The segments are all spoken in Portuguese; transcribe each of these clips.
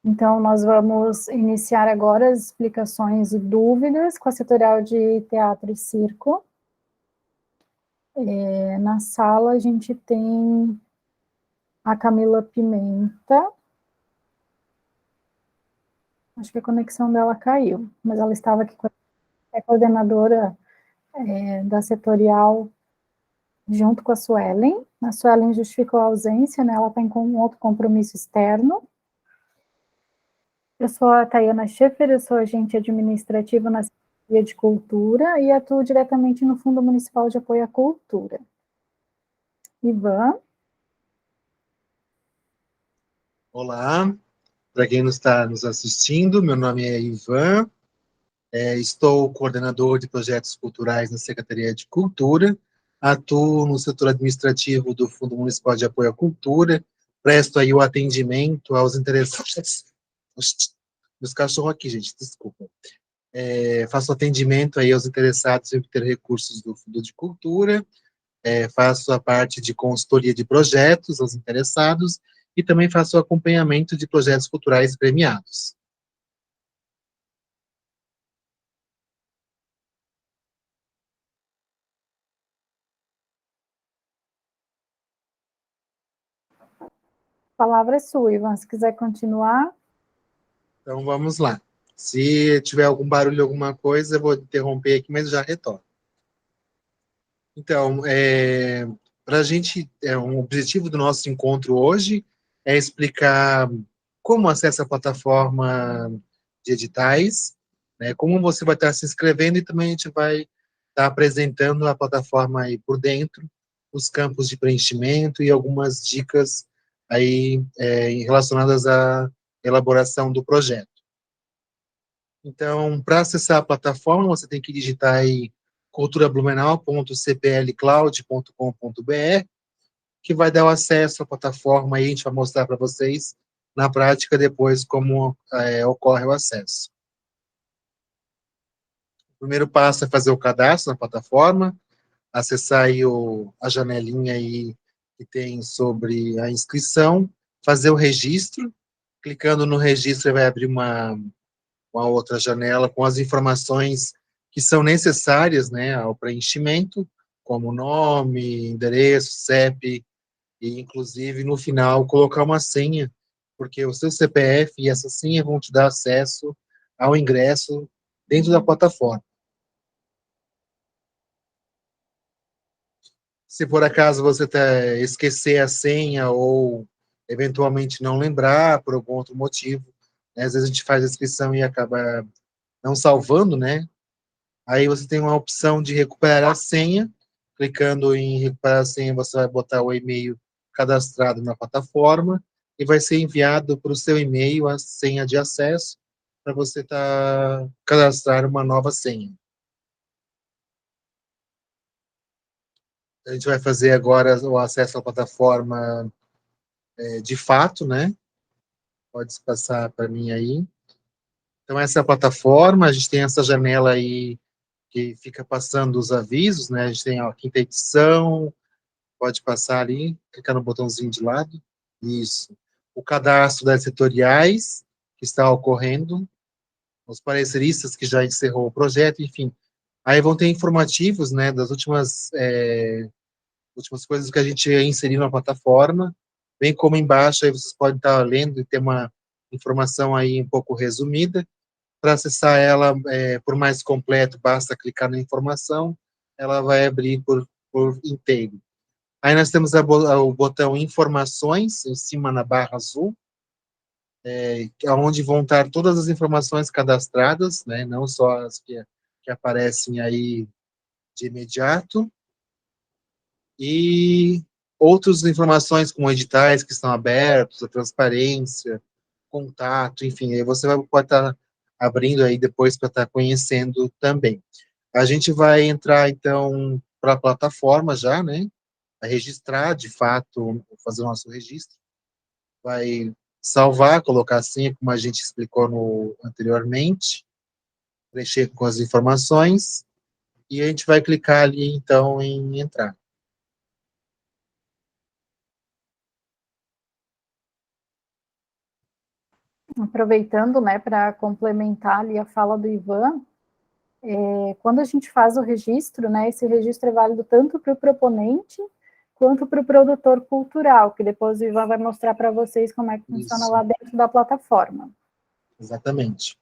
Então, nós vamos iniciar agora as explicações e dúvidas com a setorial de teatro e circo. Na sala, a gente tem a Camila Pimenta. Acho que a conexão dela caiu, mas ela estava aqui com a coordenadora da setorial, junto com a Suelen. A Suelen justificou a ausência, né? Ela está com um outro compromisso externo. Eu sou a Tayana Schaeffer, eu sou agente administrativa na Secretaria de Cultura e atuo diretamente no Fundo Municipal de Apoio à Cultura. Ivan. Olá, para quem não está nos assistindo, meu nome é Ivan, estou coordenador de projetos culturais na Secretaria de Cultura, atuo no setor administrativo do Fundo Municipal de Apoio à Cultura, presto aí o atendimento aos interessados. Meus cachorros aqui, gente, desculpa. Faço atendimento aí aos interessados em obter recursos do Fundo de Cultura, faço a parte de consultoria de projetos aos interessados e também faço o acompanhamento de projetos culturais premiados. A palavra é sua, Ivan, se quiser continuar. Então, vamos lá. Se tiver algum barulho, alguma coisa, eu vou interromper aqui, mas já retorno. Então, para a gente, um objetivo do nosso encontro hoje é explicar como acessa a plataforma de editais, né, como você vai estar se inscrevendo e também a gente vai estar apresentando a plataforma aí por dentro, os campos de preenchimento e algumas dicas aí relacionadas à elaboração do projeto. Então, para acessar a plataforma, você tem que digitar aí culturablumenau.cplcloud.com.br, que vai dar o acesso à plataforma e a gente vai mostrar para vocês na prática depois como ocorre o acesso. O primeiro passo é fazer o cadastro na plataforma, acessar aí a janelinha aí que tem sobre a inscrição, fazer o registro. Clicando no registro, vai abrir uma outra janela com as informações que são necessárias, né, ao preenchimento, como nome, endereço, CEP, e inclusive no final colocar uma senha, porque o seu CPF e essa senha vão te dar acesso ao ingresso dentro da plataforma. Se por acaso você esquecer a senha ou eventualmente não lembrar por algum outro motivo, né, às vezes a gente faz a inscrição e acaba não salvando, né? Aí você tem uma opção de recuperar a senha. Clicando em recuperar a senha, você vai botar o e-mail cadastrado na plataforma e vai ser enviado para o seu e-mail a senha de acesso para você cadastrar uma nova senha. A gente vai fazer agora o acesso à plataforma de fato, né? Pode se passar para mim aí. Então, essa é a plataforma, a gente tem essa janela aí que fica passando os avisos, né? A gente tem a quinta edição, pode passar ali, clicar no botãozinho de lado. Isso. O cadastro das setoriais que está ocorrendo, os pareceristas que já encerrou o projeto, enfim. Aí vão ter informativos, né, das últimas coisas que a gente inseriu na plataforma, bem como embaixo aí vocês podem estar lendo e ter uma informação aí um pouco resumida. Para acessar ela por mais completo, basta clicar na informação, ela vai abrir por inteiro. Aí nós temos o botão informações, em cima na barra azul, onde vão estar todas as informações cadastradas, né, não só as que aparecem aí de imediato, e outras informações como editais que estão abertos, a transparência, contato, enfim, aí você pode estar abrindo aí depois para estar conhecendo também. A gente vai entrar, então, para a plataforma já, né, vai registrar, de fato, fazer o nosso registro, vai salvar, colocar a senha, como a gente explicou anteriormente, preencher com as informações, e a gente vai clicar ali, então, em entrar. aproveitando, né, para complementar ali a fala do Ivan, quando a gente faz o registro, né, esse registro é válido tanto para o proponente quanto para o produtor cultural, que depois o Ivan vai mostrar para vocês como é que funciona Isso, lá dentro da plataforma. exatamente.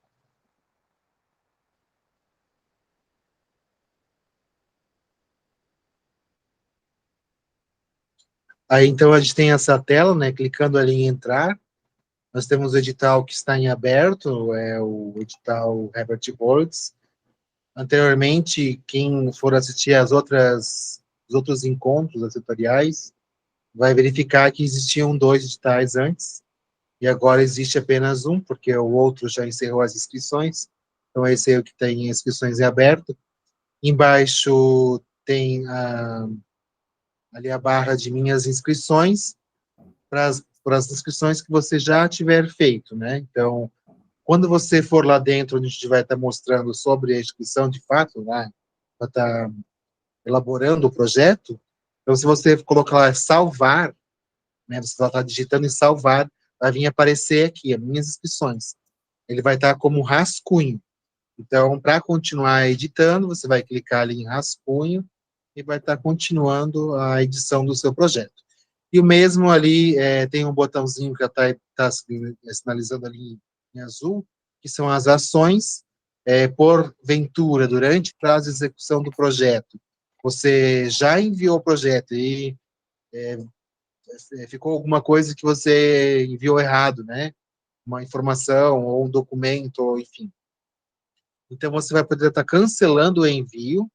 Aí, então, a gente tem essa tela, né, clicando ali em entrar, nós temos o edital que está em aberto, é o edital Herbert Boards. Anteriormente, quem for assistir os outros encontros assessoriais, vai verificar que existiam 2 editais antes, e agora existe apenas um, porque o outro já encerrou as inscrições, então esse é o que tem inscrições em aberto. Embaixo tem ali a barra de minhas inscrições, para as inscrições que você já tiver feito, né? Então, quando você for lá dentro, onde a gente vai estar mostrando sobre a inscrição de fato, né? Vai estar elaborando o projeto. Então, se você colocar lá salvar, né? Você vai estar digitando em salvar, vai vir aparecer aqui as minhas inscrições. Ele vai estar como rascunho. Então, para continuar editando, você vai clicar ali em rascunho e vai estar continuando a edição do seu projeto. E o mesmo ali, tem um botãozinho que está sinalizando ali em azul, que são as ações, porventura, durante o prazo de execução do projeto, você já enviou o projeto e ficou alguma coisa que você enviou errado, né? Uma informação ou um documento, ou enfim. Então, você vai poder estar cancelando o envio,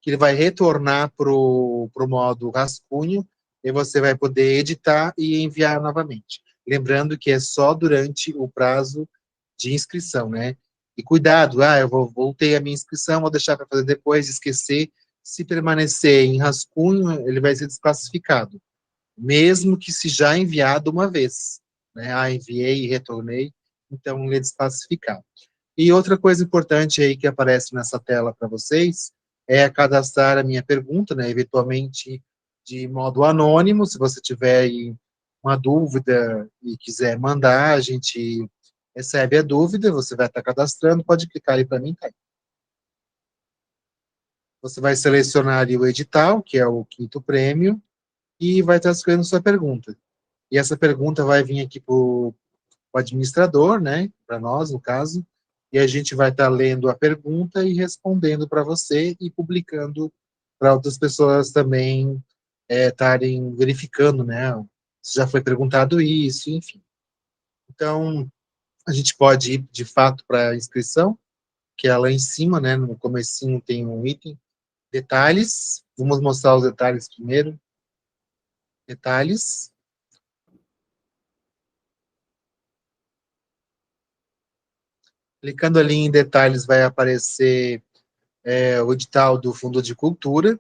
que ele vai retornar para o modo rascunho, e você vai poder editar e enviar novamente. Lembrando que é só durante o prazo de inscrição, né? E cuidado, eu voltei a minha inscrição, vou deixar para fazer depois, esquecer. Se permanecer em rascunho, ele vai ser desclassificado, mesmo que se já enviado uma vez, né? Enviei e retornei, então ele é desclassificado. E outra coisa importante aí que aparece nessa tela para vocês é cadastrar a minha pergunta, né, eventualmente de modo anônimo, se você tiver aí uma dúvida e quiser mandar, a gente recebe a dúvida, você vai estar cadastrando, pode clicar aí para mim, tá? Você vai selecionar ali o edital, que é o quinto prêmio, e vai estar escrevendo sua pergunta. E essa pergunta vai vir aqui para o administrador, né, para nós, no caso, e a gente vai estar lendo a pergunta e respondendo para você e publicando para outras pessoas também estarem verificando, né, se já foi perguntado isso, enfim. Então, a gente pode ir, de fato, para a inscrição, que é lá em cima, né, no comecinho tem um item, detalhes, vamos mostrar os detalhes primeiro, detalhes, clicando ali em detalhes vai aparecer o edital do Fundo de Cultura,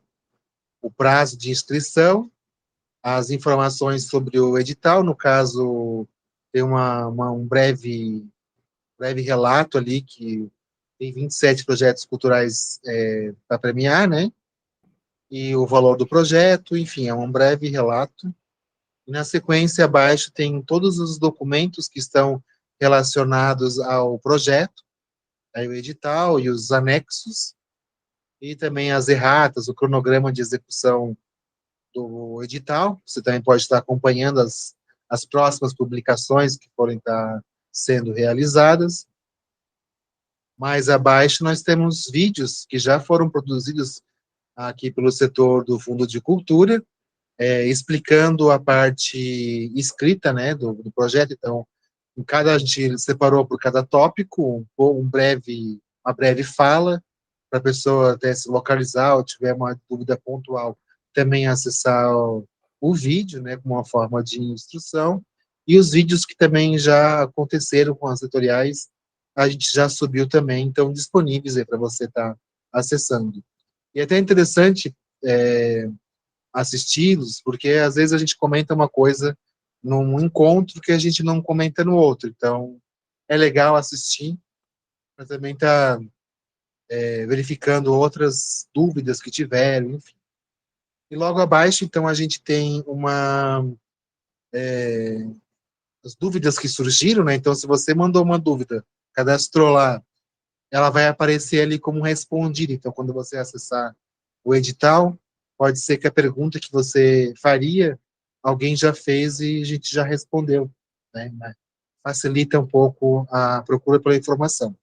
o prazo de inscrição, as informações sobre o edital, no caso, tem um breve relato ali, que tem 27 projetos culturais para premiar, né? E o valor do projeto, enfim, é um breve relato. E na sequência, abaixo, tem todos os documentos que estão relacionados ao projeto, aí o edital e os anexos, e também as erratas, o cronograma de execução do edital. Você também pode estar acompanhando as próximas publicações que forem estar sendo realizadas. Mais abaixo, nós temos vídeos que já foram produzidos aqui pelo setor do Fundo de Cultura, explicando a parte escrita, né, do projeto. Então, a gente separou por cada tópico uma breve fala, para a pessoa até se localizar ou tiver uma dúvida pontual, também acessar o vídeo, né, como uma forma de instrução, e os vídeos que também já aconteceram com as tutoriais, a gente já subiu também, estão disponíveis aí para você estar acessando. E é até interessante assisti-los, porque às vezes a gente comenta uma coisa num encontro que a gente não comenta no outro, então é legal assistir, mas também estar verificando outras dúvidas que tiveram, enfim. E logo abaixo, então, a gente tem as dúvidas que surgiram, né? Então, se você mandou uma dúvida, cadastrou lá, ela vai aparecer ali como respondida. Então, quando você acessar o edital, pode ser que a pergunta que você faria, alguém já fez e a gente já respondeu, né? Facilita um pouco a procura pela informação.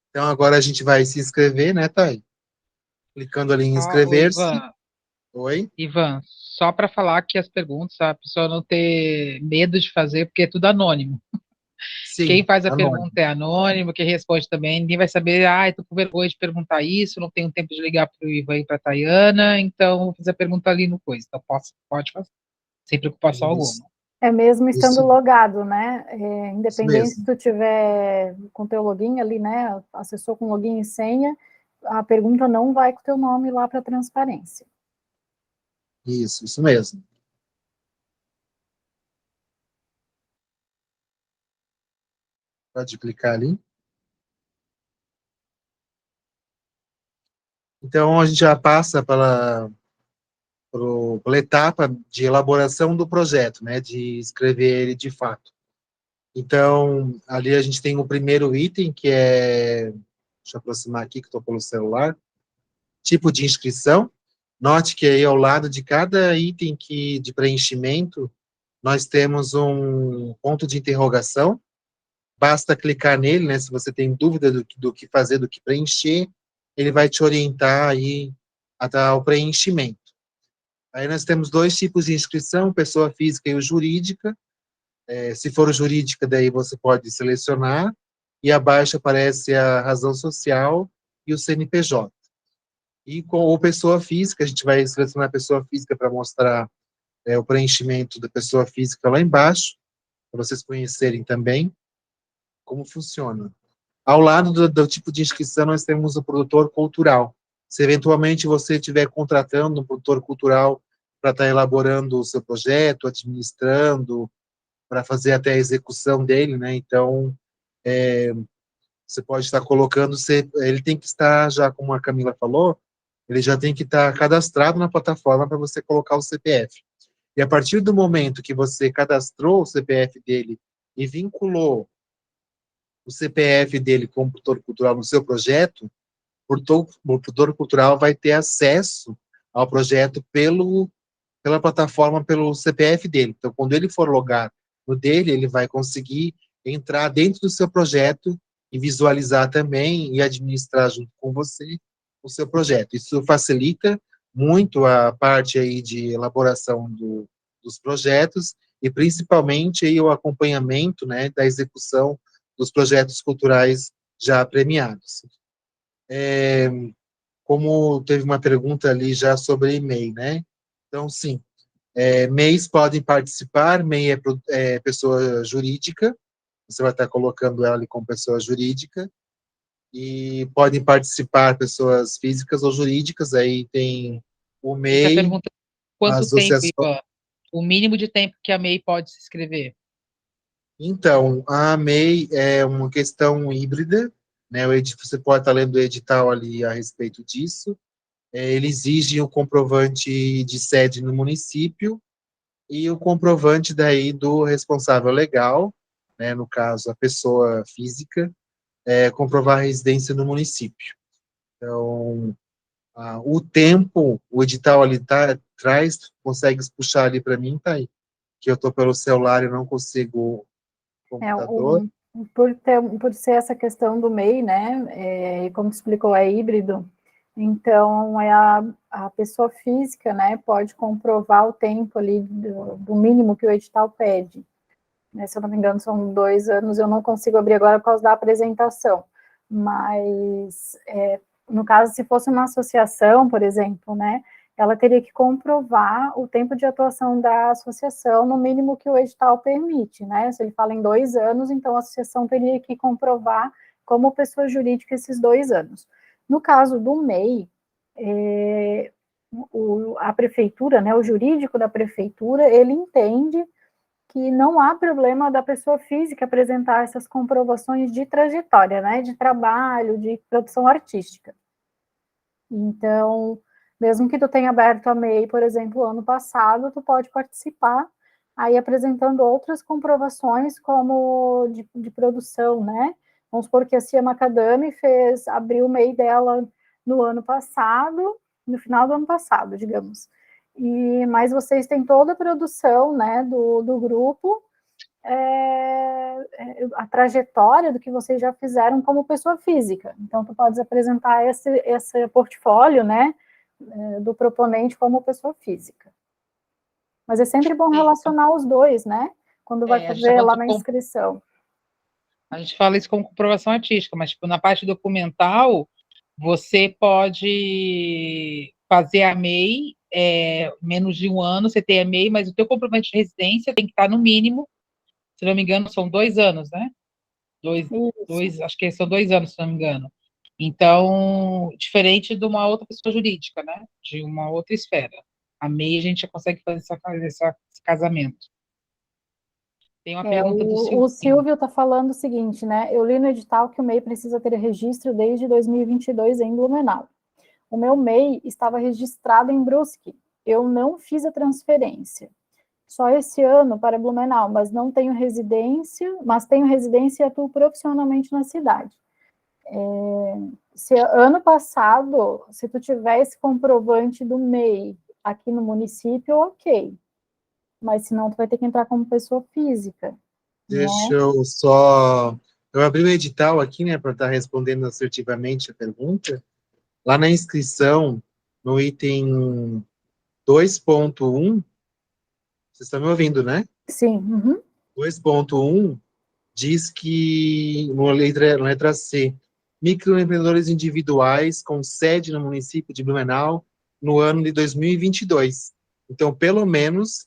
Então, agora a gente vai se inscrever, né, Thay? Clicando ali em Ó, ô, inscrever-se. Ivan, Oi? Ivan, só para falar que as perguntas, a pessoa não ter medo de fazer, porque é tudo anônimo. Quem Sim, faz a anônimo. pergunta é anônimo, quem responde também, ninguém vai saber, ah, tô com vergonha de perguntar isso, não tenho tempo de ligar para o Ivan e para a Tayana, então vou fazer a pergunta ali no coisa. Então pode fazer, sem preocupação Isso, alguma. É mesmo estando isso, logado, né? isso Independente se mesmo. tu tiver com teu login ali, né? Acessou com login e senha, a pergunta não vai com teu nome lá para transparência. Isso mesmo. Pode clicar ali. Então, a gente já passa pela etapa de elaboração do projeto, né, de escrever ele de fato. Então, ali a gente tem o primeiro item, que é, deixa eu aproximar aqui, que estou pelo celular, tipo de inscrição. Note que aí ao lado de cada item de preenchimento, nós temos um ponto de interrogação. Basta clicar nele, né, se você tem dúvida do que fazer, do que preencher, ele vai te orientar aí até o preenchimento. Aí nós temos dois tipos de inscrição, pessoa física e o jurídica. Se for jurídica, daí você pode selecionar, e abaixo aparece a razão social e o CNPJ. E com a pessoa física, a gente vai selecionar a pessoa física para mostrar o preenchimento da pessoa física lá embaixo, para vocês conhecerem também como funciona. Ao lado do tipo de inscrição, nós temos o produtor cultural. Se eventualmente você estiver contratando um produtor cultural para estar elaborando o seu projeto, administrando, para fazer até a execução dele, né? Então, você pode estar colocando, ele tem que estar já, como a Camila falou, ele já tem que estar cadastrado na plataforma para você colocar o CPF. E a partir do momento que você cadastrou o CPF dele e vinculou o CPF dele como produtor cultural no seu projeto, o produtor cultural vai ter acesso ao projeto pela plataforma, pelo CPF dele. Então, quando ele for logar no dele, ele vai conseguir entrar dentro do seu projeto e visualizar também e administrar junto com você o seu projeto. Isso facilita muito a parte aí de elaboração dos projetos e principalmente aí o acompanhamento, né, da execução dos projetos culturais já premiados. Como teve uma pergunta ali já sobre e-mail, né? Então, sim, MEIs podem participar, MEI é pessoa jurídica, você vai estar colocando ela ali como pessoa jurídica, e podem participar pessoas físicas ou jurídicas, aí tem o Ele está MEI, perguntando a quanto tempo, associação. Ivan, o mínimo de tempo que a MEI pode se inscrever. Então, a MEI é uma questão híbrida, né? Você pode estar lendo o edital ali a respeito disso. Ele exige o comprovante de sede no município e o comprovante daí do responsável legal, né, no caso a pessoa física, comprovar a residência no município. Então, o tempo, o edital ali traz, consegue puxar ali para mim, tá aí, que eu estou pelo celular e não consigo É, computador. por ser essa questão do MEI, né, e como tu explicou, é híbrido, então a pessoa física, né, pode comprovar o tempo ali do mínimo que o edital pede, né, se eu não me engano são 2 anos, eu não consigo abrir agora por causa da apresentação, mas no caso, se fosse uma associação, por exemplo, né, ela teria que comprovar o tempo de atuação da associação no mínimo que o edital permite, né? Se ele fala em 2 anos, então a associação teria que comprovar como pessoa jurídica esses 2 anos. No caso do MEI, a prefeitura, né, o jurídico da prefeitura, ele entende que não há problema da pessoa física apresentar essas comprovações de trajetória, né, de trabalho, de produção artística. Então, mesmo que tu tenha aberto a MEI, por exemplo, ano passado, tu pode participar, aí apresentando outras comprovações como de produção, né? Vamos supor que a Cia Macadami abriu o MEI dela no ano passado, no final do ano passado, digamos. Mas vocês têm toda a produção, né, do grupo, a trajetória do que vocês já fizeram como pessoa física. Então, tu podes apresentar esse portfólio, né, do proponente como pessoa física. Mas é sempre bom relacionar os dois, né, quando vai fazer lá na inscrição. A gente fala isso como comprovação artística, mas tipo, na parte documental, você pode fazer a MEI, menos de um ano, você tem a MEI, mas o teu comprovante de residência tem que estar no mínimo, se não me engano, são 2 anos, né? Acho que são 2 anos, se não me engano. Então, diferente de uma outra pessoa jurídica, né? De uma outra esfera. A MEI a gente já consegue fazer esse casamento. Tem uma pergunta do Silvio. O Silvio está falando o seguinte, né? Eu li no edital que o MEI precisa ter registro desde 2022 em Blumenau. O meu MEI estava registrado em Brusque. Eu não fiz a transferência. Só esse ano para Blumenau, mas não tenho residência, mas tenho residência e atuo profissionalmente na cidade. Se ano passado, se tu tiver esse comprovante do MEI aqui no município, ok. Mas senão tu vai ter que entrar como pessoa física. Deixa eu só... Eu abri o edital aqui, né, para estar respondendo assertivamente a pergunta. Lá na inscrição, no item 2.1, vocês estão me ouvindo, né? Sim. Uhum. 2.1 diz que, na letra C, microempreendedores individuais com sede no município de Blumenau no ano de 2022. Então, pelo menos,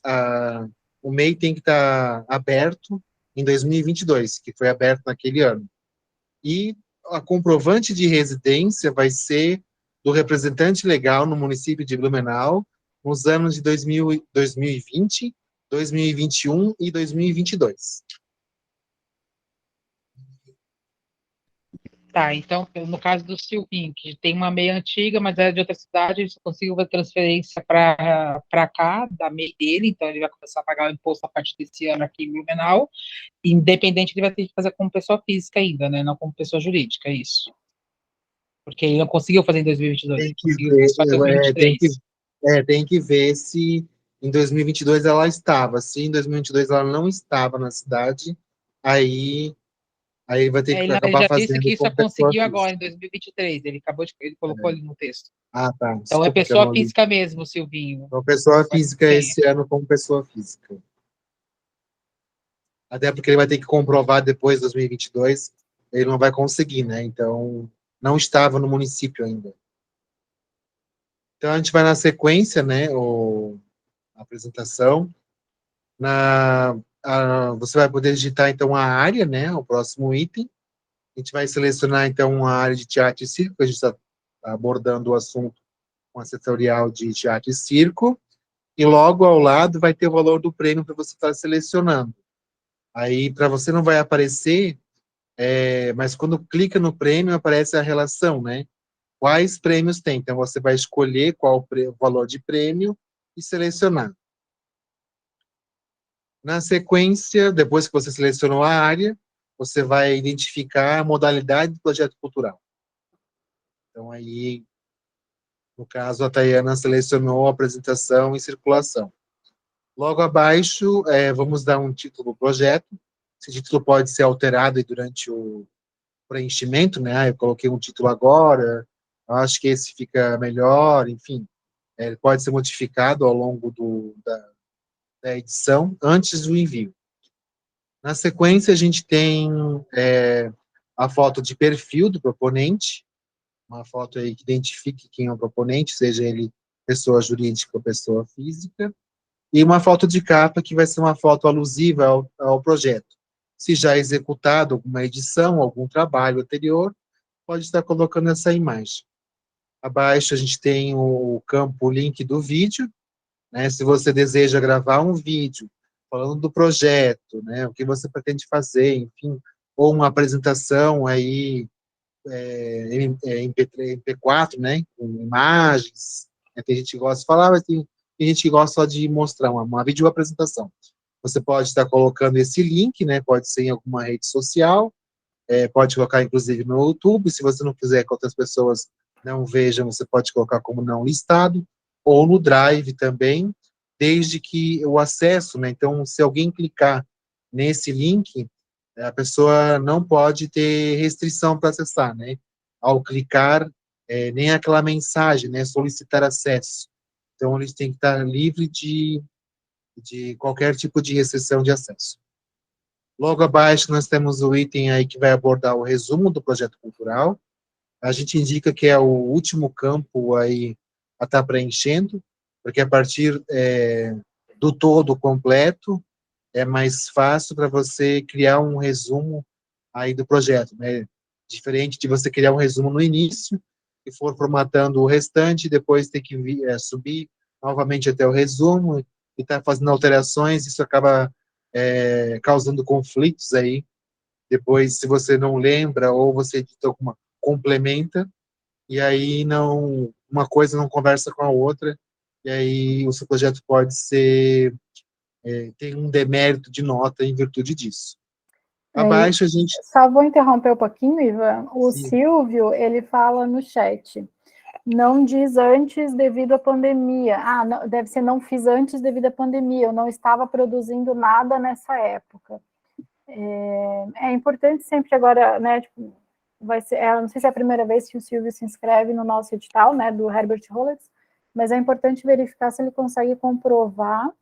o MEI tem que estar aberto em 2022, que foi aberto naquele ano. E a comprovante de residência vai ser do representante legal no município de Blumenau nos anos de 2020, 2021 e 2022. Tá, então, no caso do Silvinho, que tem uma MEI antiga, mas é de outra cidade, ele conseguiu uma transferência para cá, da MEI dele, então ele vai começar a pagar o imposto a partir desse ano aqui em Blumenau, independente, ele vai ter que fazer como pessoa física ainda, né, não como pessoa jurídica, é isso. Porque ele não conseguiu fazer em 2022, Tem ele que conseguiu ver, só em 2023. tem que ver se em 2022 ela estava. Se em 2022 ela não estava na cidade, aí vai ter que Ele acabar já disse fazendo que só como pessoa conseguiu agora, física. em 2023, ele colocou ali no texto. Ah, tá. Então é Desculpa que eu pessoa não li. física mesmo, Silvinho. Então, pessoa física Sim. esse ano como pessoa física. Até porque ele vai ter que comprovar depois de 2022, ele não vai conseguir, né? Então, não estava no município ainda. Então, a gente vai na sequência, né? A apresentação. Você vai poder digitar, então, a área, né? O próximo item. A gente vai selecionar, então, a área de teatro e circo, a gente está abordando o assunto com a setorial de teatro e circo. E logo ao lado vai ter o valor do prêmio para você estar selecionando. Aí, para você não vai aparecer, mas quando clica no prêmio, aparece a relação, né? Quais prêmios tem? Então, você vai escolher qual o valor de prêmio e selecionar. Na sequência, depois que você selecionou a área, você vai identificar a modalidade do projeto cultural. Então, aí, no caso, a Tayana selecionou apresentação e circulação. Logo abaixo, vamos dar um título do projeto. Esse título pode ser alterado durante o preenchimento, né? Eu coloquei um título agora, acho que esse fica melhor, enfim. Ele pode ser modificado ao longo da edição, antes do envio. Na sequência, a gente tem a foto de perfil do proponente, uma foto aí que identifique quem é o proponente, seja ele pessoa jurídica ou pessoa física, e uma foto de capa que vai ser uma foto alusiva ao projeto. Se já executado alguma edição, algum trabalho anterior, pode estar colocando essa imagem. Abaixo a gente tem o campo, o link do vídeo, né? Se você deseja gravar um vídeo falando do projeto, né? O que você pretende fazer, enfim, ou uma apresentação aí MP3, MP4, né? Com imagens. Tem gente que gosta de falar, mas tem gente que gosta só de mostrar uma vídeo apresentação. você pode estar colocando esse link, né? Pode ser em alguma rede social, pode colocar inclusive no YouTube. Se você não quiser que outras pessoas não vejam, você pode colocar como não listado, ou no Drive também, desde que o acesso, né? Então, se alguém clicar nesse link, a pessoa não pode ter restrição para acessar, né? Ao clicar, nem aquela mensagem, né? Solicitar acesso. Então, eles têm que estar livre de qualquer tipo de restrição de acesso. Logo abaixo, nós temos o item aí que vai abordar o resumo do projeto cultural. A gente indica que é o último campo aí a estar preenchendo, porque a partir do todo completo, é mais fácil para você criar um resumo aí do projeto, né? Diferente de você criar um resumo no início e for formatando o restante, depois ter que subir novamente até o resumo e estar fazendo alterações, isso acaba causando conflitos aí. Depois, se você não lembra ou você edita alguma complementa, e aí não, uma coisa não conversa com a outra, e aí o seu projeto pode ser tem um demérito de nota em virtude disso. Abaixo a gente... Só vou interromper um pouquinho, Ivan. O Sim. Silvio, ele fala no chat, não diz antes devido à pandemia. Ah, não, deve ser não fiz antes devido à pandemia, eu não estava produzindo nada nessa época. É importante sempre agora, né, tipo, vai ser, não sei se é a primeira vez que o Silvio se inscreve no nosso edital, né, do Herbert Rollins, mas é importante verificar se ele consegue comprovar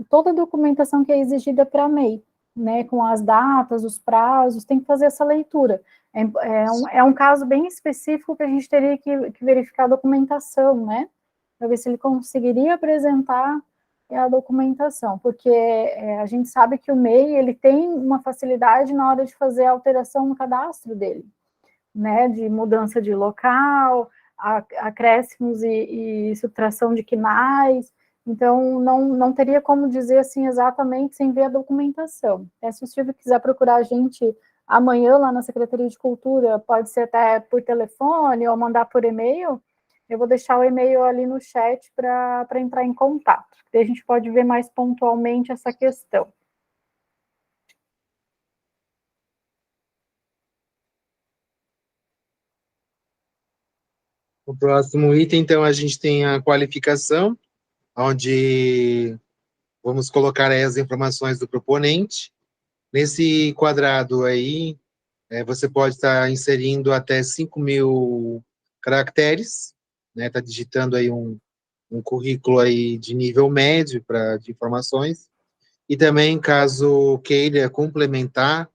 toda a documentação que é exigida para a MEI, né, com as datas, os prazos, tem que fazer essa leitura. É um caso bem específico que a gente teria que verificar a documentação, né, para ver se ele conseguiria apresentar a documentação, porque a gente sabe que o MEI, ele tem uma facilidade na hora de fazer a alteração no cadastro dele, né, de mudança de local, acréscimos e subtração de quinais. Então, não teria como dizer assim exatamente sem ver a documentação. Se o Silvio quiser procurar a gente amanhã lá na Secretaria de Cultura, pode ser até por telefone ou mandar por e-mail, eu vou deixar o e-mail ali no chat para entrar em contato. Daí a gente pode ver mais pontualmente essa questão. O próximo item, então, a gente tem a qualificação, onde vamos colocar aí as informações do proponente. Nesse quadrado aí, você pode estar inserindo até 5.000 caracteres, né? Está digitando aí um currículo aí de nível médio de informações. E também, caso queira complementar,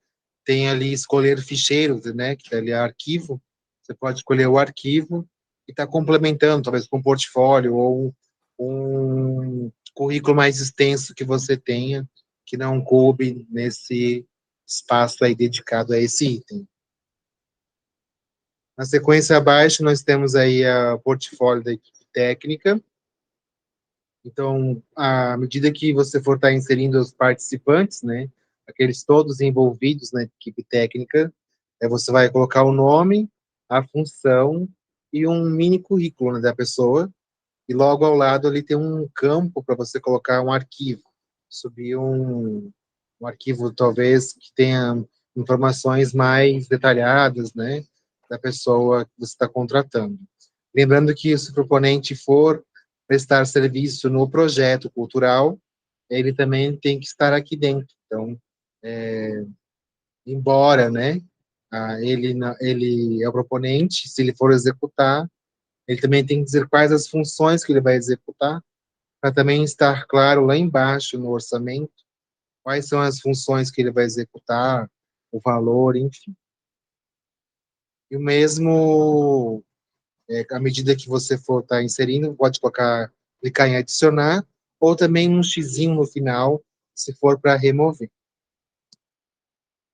tem ali escolher ficheiros, né? Que é ali arquivo. Você pode escolher o arquivo e está complementando, talvez com um portfólio ou um currículo mais extenso que você tenha, que não coube nesse espaço aí dedicado a esse item. Na sequência abaixo, nós temos aí a portfólio da equipe técnica. Então, à medida que você for estar inserindo os participantes, né, aqueles todos envolvidos na equipe técnica, você vai colocar o nome, a função e um mini currículo, né, da pessoa, e logo ao lado ali tem um campo para você colocar um arquivo, subir um arquivo talvez que tenha informações mais detalhadas, né, da pessoa que você está contratando. Lembrando que se o proponente for prestar serviço no projeto cultural, ele também tem que estar aqui dentro. Então, embora, né, ele é o proponente, se ele for executar, ele também tem que dizer quais as funções que ele vai executar, para também estar claro lá embaixo no orçamento, quais são as funções que ele vai executar, o valor, enfim. E o mesmo, à medida que você for estar inserindo, pode clicar em adicionar, ou também um xizinho no final, se for para remover.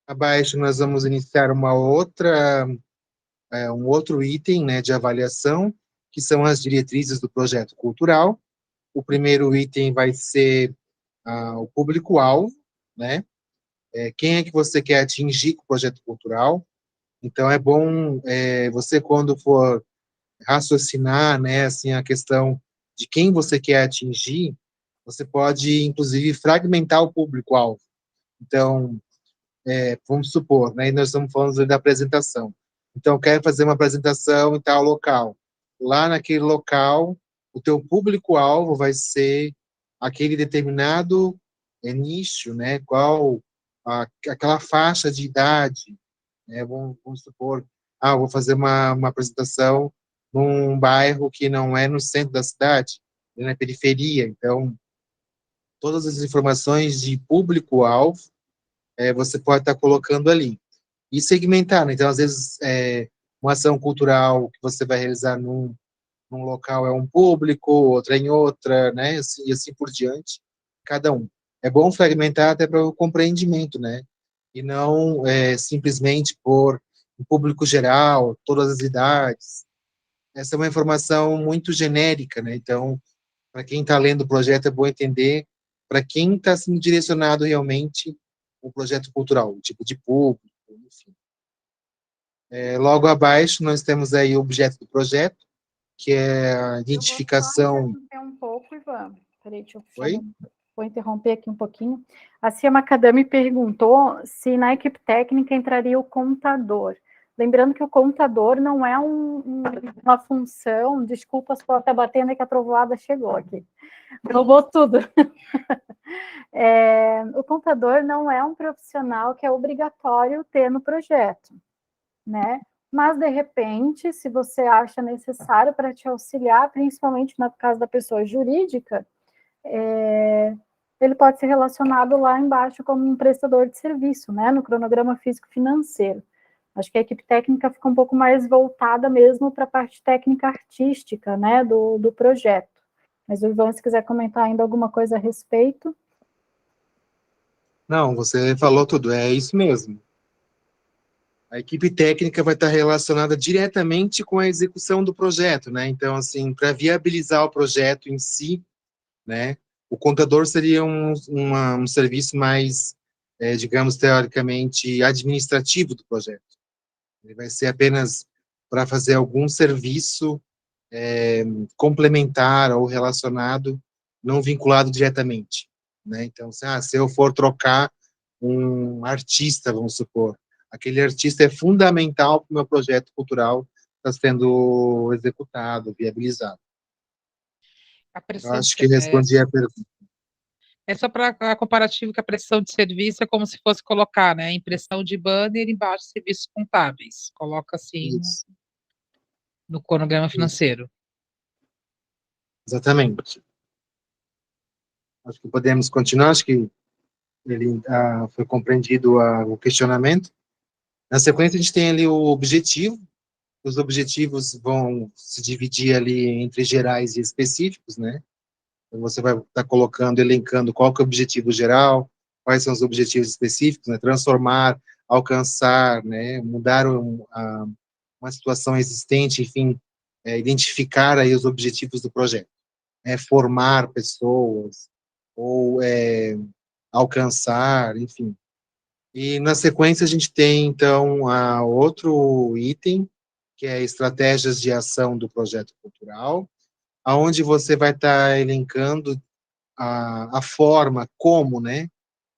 Abaixo nós vamos iniciar um outro item, né, de avaliação, que são as diretrizes do projeto cultural. O primeiro item vai ser o público-alvo, né? Quem é que você quer atingir com o projeto cultural? Então, é bom você, quando for raciocinar, né, assim, a questão de quem você quer atingir, você pode, inclusive, fragmentar o público-alvo. Então, vamos supor, né, nós estamos falando da apresentação. Então, quero fazer uma apresentação em tal local. Lá naquele local, o teu público-alvo vai ser aquele determinado nicho, né? Aquela faixa de idade, né? Vamos supor, vou fazer uma apresentação num bairro que não é no centro da cidade, é na periferia. Então, todas as informações de público-alvo você pode estar colocando ali. E segmentar, né? Então, às vezes, uma ação cultural que você vai realizar num local é um público, outra em outra, né? E assim por diante, cada um. É bom fragmentar até para o compreendimento, né? E não simplesmente por um público geral, todas as idades. Essa é uma informação muito genérica, né? Então, para quem está lendo o projeto, é bom entender para quem está sendo direcionado realmente o projeto cultural, o tipo de público, enfim. Logo abaixo, nós temos aí o objeto do projeto, que é a identificação... Eu vou só interromper um pouco, Ivan. Peraí, deixa eu Oi? Vou interromper aqui um pouquinho. A Cia Macadami perguntou se na equipe técnica entraria o contador. Lembrando que o contador não é uma função... Desculpa se estar batendo, é que a trovoada chegou aqui. Roubou tudo. O contador não é um profissional que é obrigatório ter no projeto, né? Mas, de repente, se você acha necessário para te auxiliar, principalmente no caso da pessoa jurídica, ele pode ser relacionado lá embaixo como um prestador de serviço, né? No cronograma físico-financeiro. Acho que a equipe técnica fica um pouco mais voltada mesmo para a parte técnica artística, né? Do projeto. Mas o Ivan, se quiser comentar ainda alguma coisa a respeito... Não, você falou tudo, é isso mesmo. A equipe técnica vai estar relacionada diretamente com a execução do projeto, né? Então, assim, para viabilizar o projeto em si, né? O contador seria um serviço mais, digamos, teoricamente administrativo do projeto. Ele vai ser apenas para fazer algum serviço complementar ou relacionado, não vinculado diretamente, né? Então, se eu for trocar um artista, vamos supor, aquele artista é fundamental para o meu projeto cultural está sendo executado, viabilizado. Eu acho que respondi a pergunta. É só para a comparativo que a prestação de serviço é como se fosse colocar, né, impressão de banner embaixo de serviços contábeis. Coloca assim Isso. No cronograma financeiro. Exatamente. Acho que podemos continuar, acho que ele foi compreendido o questionamento. Na sequência, a gente tem ali o objetivo. Os objetivos vão se dividir ali entre gerais e específicos, né? Então, você vai estar colocando, elencando qual que é o objetivo geral, quais são os objetivos específicos, né? Transformar, alcançar, né? Mudar uma situação existente, enfim, identificar aí os objetivos do projeto. Formar pessoas, ou alcançar, enfim. E na sequência a gente tem, então, outro item, que é estratégias de ação do projeto cultural, aonde você vai estar elencando a forma, como, né?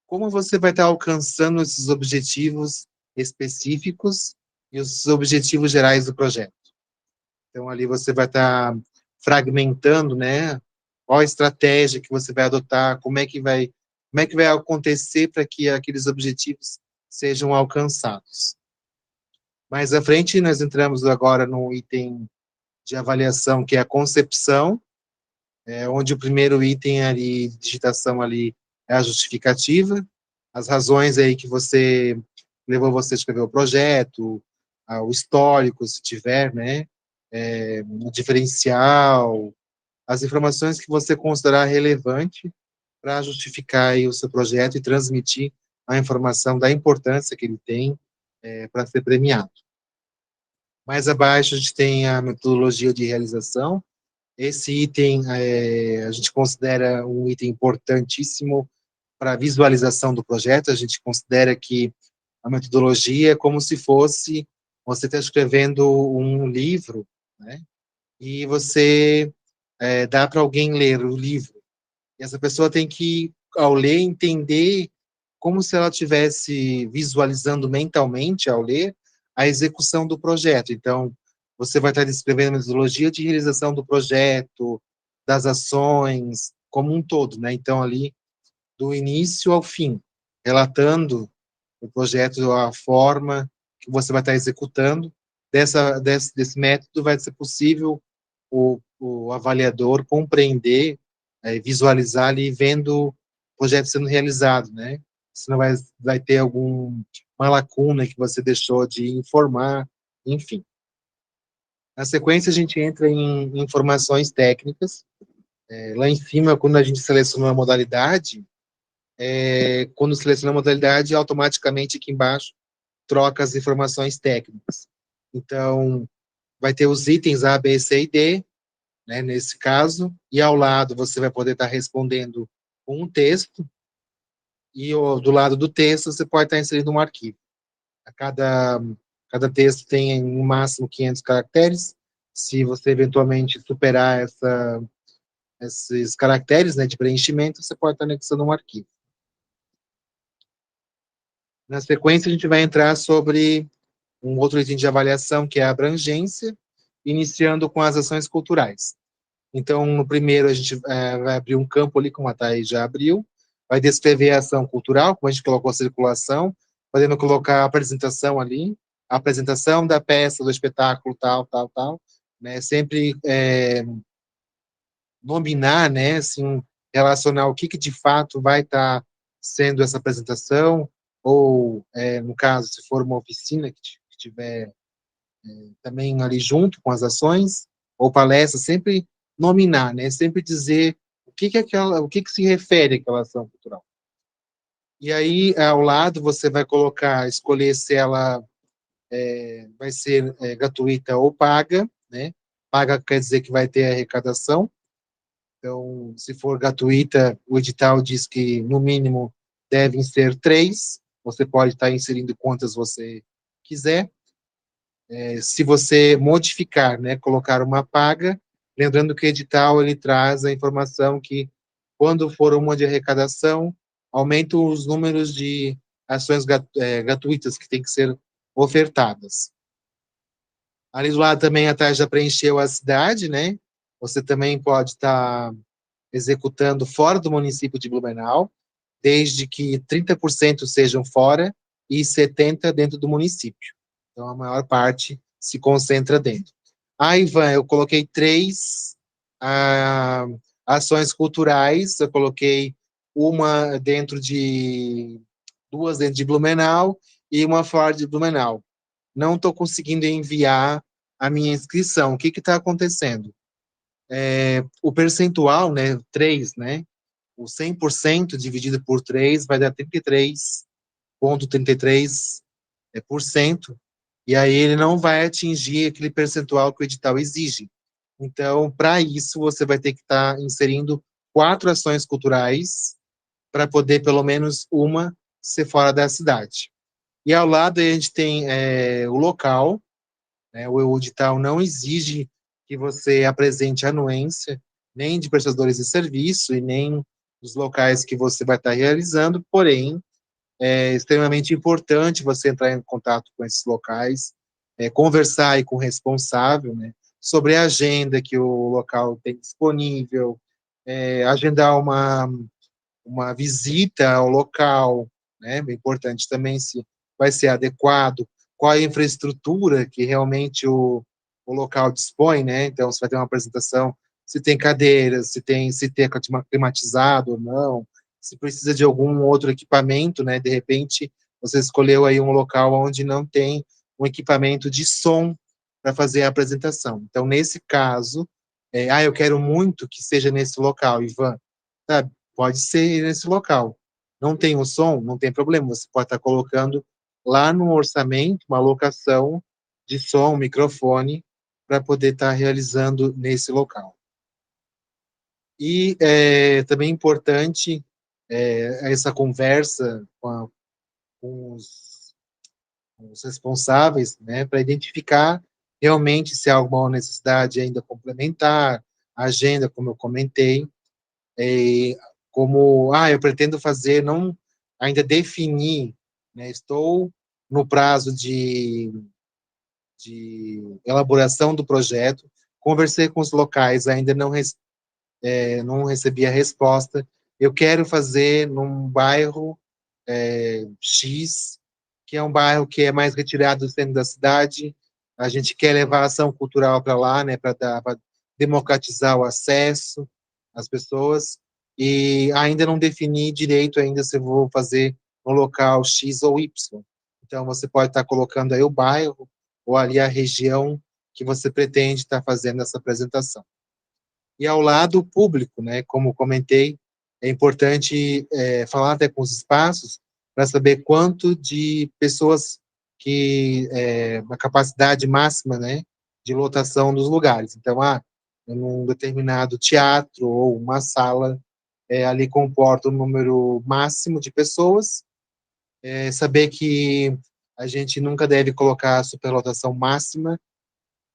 Como você vai estar alcançando esses objetivos específicos e os objetivos gerais do projeto. Então, ali você vai estar fragmentando, né? Qual a estratégia que você vai adotar, como é que vai acontecer para que aqueles objetivos sejam alcançados. Mais à frente, nós entramos agora no item de avaliação, que é a concepção, onde o primeiro item ali, digitação ali, é a justificativa, as razões aí que levou você a escrever o projeto, o histórico, se tiver, né, o diferencial, as informações que você considerar relevante para justificar aí o seu projeto e transmitir a informação da importância que ele tem para ser premiado. Mais abaixo a gente tem a metodologia de realização. Esse item a gente considera um item importantíssimo para a visualização do projeto. A gente considera que a metodologia é como se fosse você está escrevendo um livro, né? E você dá para alguém ler o livro. E essa pessoa tem que, ao ler, entender como se ela estivesse visualizando mentalmente, ao ler, a execução do projeto. Então, você vai estar descrevendo a metodologia de realização do projeto, das ações, como um todo, né? Então, ali, do início ao fim, relatando o projeto, a forma que você vai estar executando. Desse método vai ser possível o avaliador compreender, visualizar ali, vendo o projeto sendo realizado, né? Senão vai ter alguma lacuna que você deixou de informar, enfim. Na sequência, a gente entra em informações técnicas. Lá em cima, quando a gente seleciona a modalidade, quando seleciona a modalidade, automaticamente aqui embaixo troca as informações técnicas. Então, vai ter os itens A, B, C e D, né, nesse caso, e ao lado você vai poder estar respondendo com um texto, e do lado do texto você pode estar inserindo um arquivo. Cada texto tem no máximo 500 caracteres. Se você eventualmente superar esses caracteres, né, de preenchimento, você pode estar anexando um arquivo. Na sequência, a gente vai entrar sobre um outro item de avaliação, que é a abrangência, iniciando com as ações culturais. Então, no primeiro, a gente vai abrir um campo ali, como a Thaís já abriu, vai descrever a ação cultural, como a gente colocou a circulação, podendo colocar a apresentação ali, a apresentação da peça, do espetáculo, tal, tal, tal, né? Sempre nominar, né, assim, relacionar o que de fato vai estar sendo essa apresentação, ou, no caso, se for uma oficina que tiver também ali junto com as ações, ou palestra, sempre nominar, né, sempre dizer o que se refere àquela ação cultural. E aí, ao lado, você vai colocar, escolher se ela vai ser gratuita ou paga, né, paga quer dizer que vai ter arrecadação. Então, se for gratuita, o edital diz que, no mínimo, devem ser 3. Você pode estar inserindo quantas você quiser. Se você modificar, né, colocar uma paga, lembrando que o edital ele traz a informação que, quando for uma de arrecadação, aumenta os números de ações gratuitas que têm que ser ofertadas. Ali do lado também, atrás já preencheu a cidade, né? Você também pode estar executando fora do município de Blumenau, desde que 30% sejam fora e 70% dentro do município. Então, a maior parte se concentra dentro. Ivan, eu coloquei 3 ações culturais, eu coloquei uma duas dentro de Blumenau e uma fora de Blumenau. Não estou conseguindo enviar a minha inscrição. O que está acontecendo? O percentual, né, 3, né, o 100% dividido por 3 vai dar 33,33%, e aí ele não vai atingir aquele percentual que o edital exige. Então, para isso, você vai ter que estar inserindo 4 ações culturais para poder, pelo menos, uma ser fora da cidade. E ao lado a gente tem o local, né, o edital não exige que você apresente anuência, nem de prestadores de serviço e nem dos locais que você vai estar realizando, porém, é extremamente importante você entrar em contato com esses locais, conversar aí com o responsável, né, sobre a agenda que o local tem disponível, agendar uma visita ao local, né, é importante também se vai ser adequado, qual é a infraestrutura que realmente o local dispõe, né, então você vai ter uma apresentação, se tem cadeiras, se tem climatizado ou não, se precisa de algum outro equipamento, né, de repente você escolheu aí um local onde não tem um equipamento de som para fazer a apresentação. Então, nesse caso, eu quero muito que seja nesse local, Ivan, sabe? Pode ser nesse local. Não tem o som? Não tem problema, você pode estar colocando lá no orçamento uma alocação de som, microfone, para poder estar realizando nesse local. E também importante essa conversa com os responsáveis, né, para identificar realmente se há alguma necessidade ainda complementar, a agenda, como eu comentei, como, eu pretendo fazer, não ainda definir, né, estou no prazo de elaboração do projeto, conversei com os locais, ainda não recebi a resposta. Eu quero fazer num bairro X, que é um bairro que é mais retirado do centro da cidade. A gente quer levar a ação cultural para lá, né, para democratizar o acesso às pessoas. E ainda não defini direito ainda se eu vou fazer no local X ou Y. Então, você pode estar colocando aí o bairro ou ali a região que você pretende estar fazendo essa apresentação. E ao lado público, né, como comentei, é importante falar até com os espaços para saber quanto de pessoas a capacidade máxima, né, de lotação dos lugares. Então, num determinado teatro ou uma sala, ali comporta um número máximo de pessoas, saber que a gente nunca deve colocar a superlotação máxima,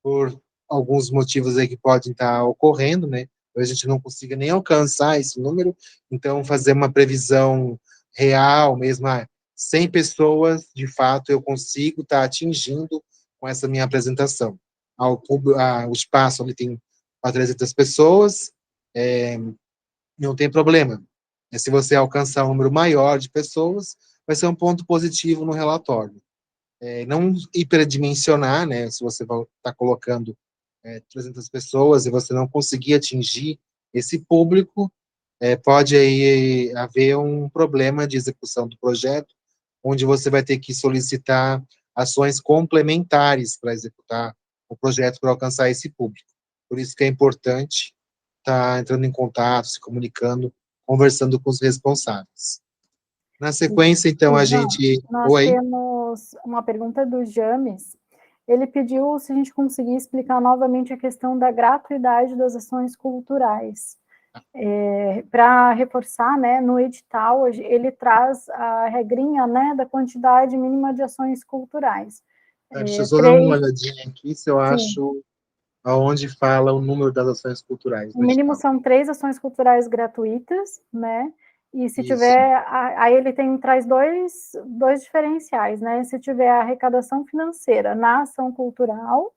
por alguns motivos aí que podem estar ocorrendo, né? A gente não consiga nem alcançar esse número, então fazer uma previsão real mesmo, 100 pessoas, de fato, eu consigo estar atingindo com essa minha apresentação. O espaço ali tem 300 pessoas, não tem problema. Se você alcançar um número maior de pessoas, vai ser um ponto positivo no relatório. Não hiperdimensionar, né? Se você está colocando 300 pessoas e você não conseguir atingir esse público, pode aí haver um problema de execução do projeto, onde você vai ter que solicitar ações complementares para executar o projeto para alcançar esse público. Por isso que é importante estar entrando em contato, se comunicando, conversando com os responsáveis. Na sequência, então, a gente... Nós temos uma pergunta do James. Ele pediu se a gente conseguir explicar novamente a questão da gratuidade das ações culturais. Para reforçar, né, no edital, ele traz a regrinha, né, da quantidade mínima de ações culturais. Deixa eu só dar uma olhadinha aqui, se eu acho aonde fala o número das ações culturais. O mínimo são 3 ações culturais gratuitas, né? E se Isso. tiver, aí ele traz dois diferenciais, né? Se tiver arrecadação financeira na ação cultural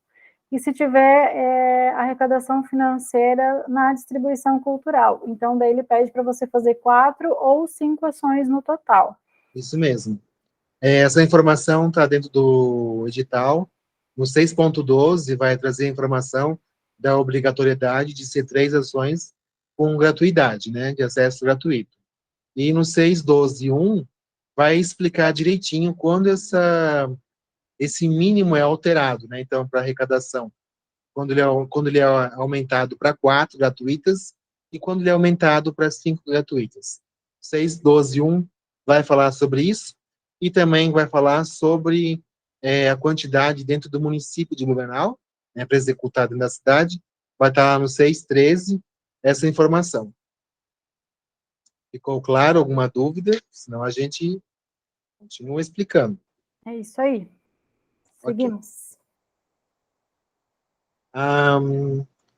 e se tiver arrecadação financeira na distribuição cultural. Então, daí ele pede para você fazer 4 ou 5 ações no total. Isso mesmo. Essa informação está dentro do edital. No 6.12 vai trazer a informação da obrigatoriedade de ser 3 ações com gratuidade, né, de acesso gratuito. E no 6.12.1 vai explicar direitinho quando esse mínimo é alterado, né, então, para arrecadação. Quando ele é aumentado para 4 gratuitas e quando ele é aumentado para 5 gratuitas. 6.12.1 vai falar sobre isso e também vai falar sobre a quantidade dentro do município de Blumenau, né, para executar dentro da cidade. Vai estar lá no 6.13 essa informação. Ficou claro alguma dúvida? Senão a gente continua explicando. É isso aí. Seguimos.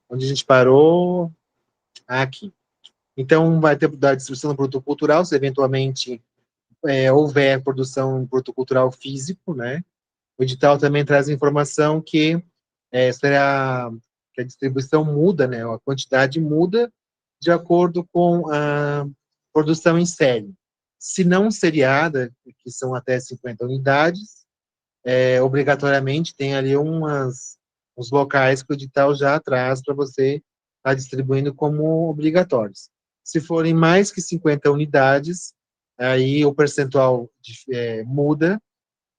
Onde a gente parou? Aqui. Então, vai ter da distribuição do produto cultural, se eventualmente houver produção de produto cultural físico, né? O edital também traz informação que que a distribuição muda, né? A quantidade muda de acordo com a produção em série. Se não seriada, que são até 50 unidades, obrigatoriamente tem ali uns locais que o edital já traz para você estar distribuindo como obrigatórios. Se forem mais que 50 unidades, aí o percentual muda,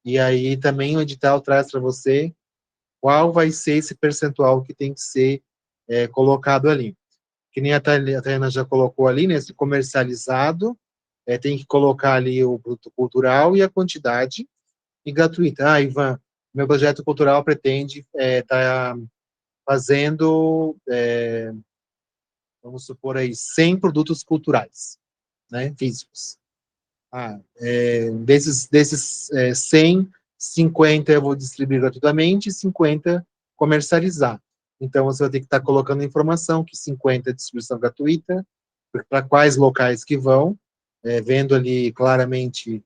e aí também o edital traz para você qual vai ser esse percentual que tem que ser colocado ali. Que nem a Tayana já colocou ali, né, esse comercializado, tem que colocar ali o produto cultural e a quantidade, e gratuita. Ivan, meu projeto cultural pretende estar fazendo, vamos supor aí, 100 produtos culturais, né, físicos. Desses 100, 50 eu vou distribuir gratuitamente e 50 comercializar. Então, você vai ter que estar colocando a informação que 50 é distribuição gratuita, para quais locais que vão, vendo ali claramente,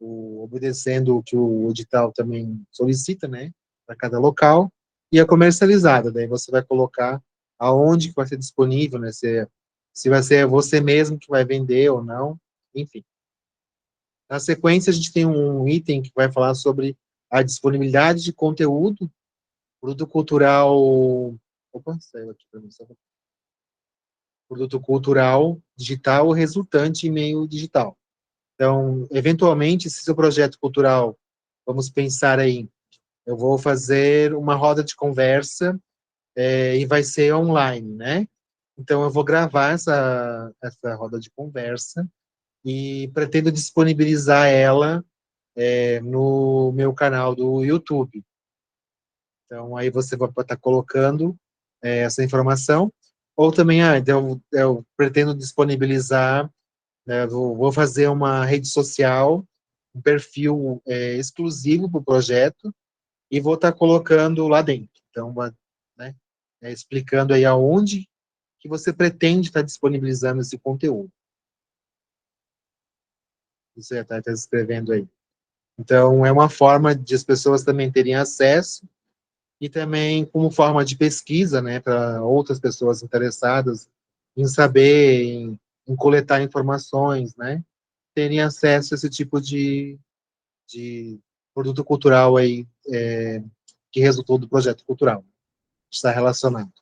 obedecendo o que o edital também solicita, né, para cada local, e a comercializada, daí você vai colocar aonde que vai ser disponível, né, se vai ser você mesmo que vai vender ou não, enfim. Na sequência, a gente tem um item que vai falar sobre a disponibilidade de conteúdo, produto cultural. Opa, saiu aqui para mim. Produto cultural digital resultante em meio digital. Então, eventualmente, se seu projeto cultural, vamos pensar aí, eu vou fazer uma roda de conversa e vai ser online, né? Então, eu vou gravar essa roda de conversa e pretendo disponibilizar ela no meu canal do YouTube. Então, aí você vai estar colocando essa informação. Ou também, então, eu pretendo disponibilizar, né, vou fazer uma rede social, um perfil exclusivo para o projeto, e vou estar colocando lá dentro. Então, né, explicando aí aonde que você pretende estar disponibilizando esse conteúdo. Você está escrevendo aí. Então, é uma forma de as pessoas também terem acesso e também como forma de pesquisa, né, para outras pessoas interessadas em saber, em coletar informações, né, terem acesso a esse tipo de produto cultural aí, que resultou do projeto cultural, está relacionado.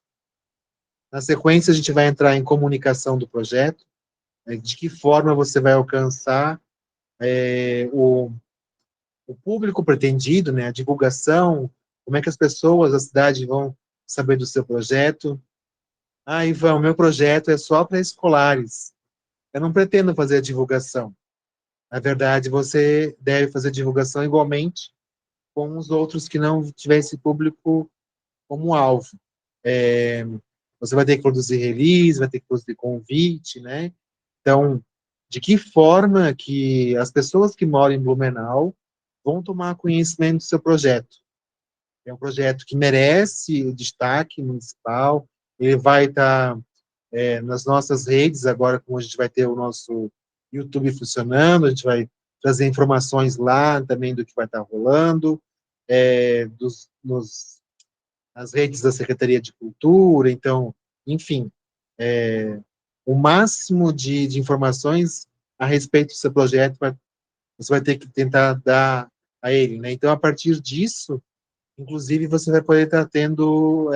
Na sequência, a gente vai entrar em comunicação do projeto, de que forma você vai alcançar o público pretendido, né, a divulgação, como é que as pessoas da cidade vão saber do seu projeto. Ivan, o meu projeto é só para escolares. Eu não pretendo fazer a divulgação. Na verdade, você deve fazer divulgação igualmente com os outros que não tiver esse público como alvo. É, você vai ter que produzir release, vai ter que produzir convite, né? Então, de que forma que as pessoas que moram em Blumenau vão tomar conhecimento do seu projeto? É um projeto que merece o destaque municipal, ele vai estar nas nossas redes, agora como a gente vai ter o nosso YouTube funcionando, a gente vai trazer informações lá também do que vai estar rolando, nas redes da Secretaria de Cultura, então, enfim, o máximo de informações a respeito do seu projeto você vai ter que tentar dar a ele, né? Então, a partir disso, inclusive, você vai poder estar tendo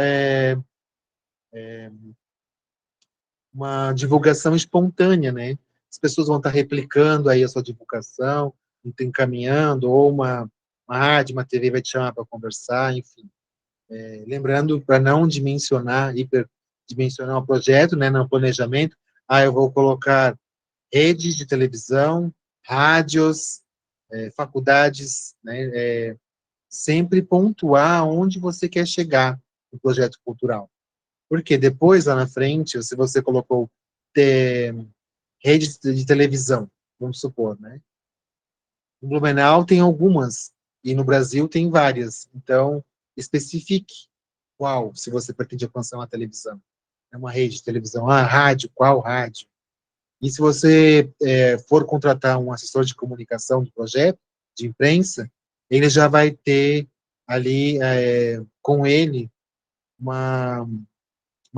uma divulgação espontânea, né? As pessoas vão estar replicando aí a sua divulgação, encaminhando, ou uma rádio, uma TV vai te chamar para conversar, enfim. Lembrando, para não hiperdimensionar o projeto, né, no planejamento, eu vou colocar redes de televisão, rádios, faculdades, né, sempre pontuar onde você quer chegar no projeto cultural. Porque depois, lá na frente, se você colocou rede de televisão, vamos supor, né? No Blumenau tem algumas, e no Brasil tem várias. Então, especifique qual, se você pretende alcançar uma televisão. É uma rede de televisão. Rádio, qual rádio? E se você for contratar um assessor de comunicação do projeto, de imprensa, ele já vai ter ali com ele uma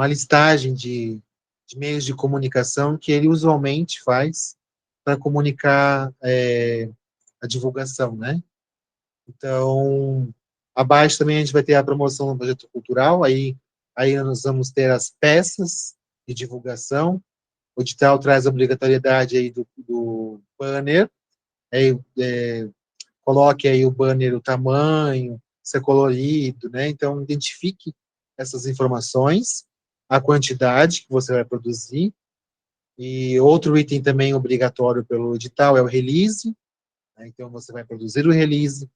listagem de meios de comunicação que ele usualmente faz para comunicar a divulgação, né? Então, abaixo também a gente vai ter a promoção do projeto cultural, aí nós vamos ter as peças de divulgação, o edital traz a obrigatoriedade aí do banner, aí, coloque aí o banner, o tamanho, se é colorido, né? Então, identifique essas informações, a quantidade que você vai produzir, e outro item também obrigatório pelo edital é o release, né? Então, você vai produzir o release,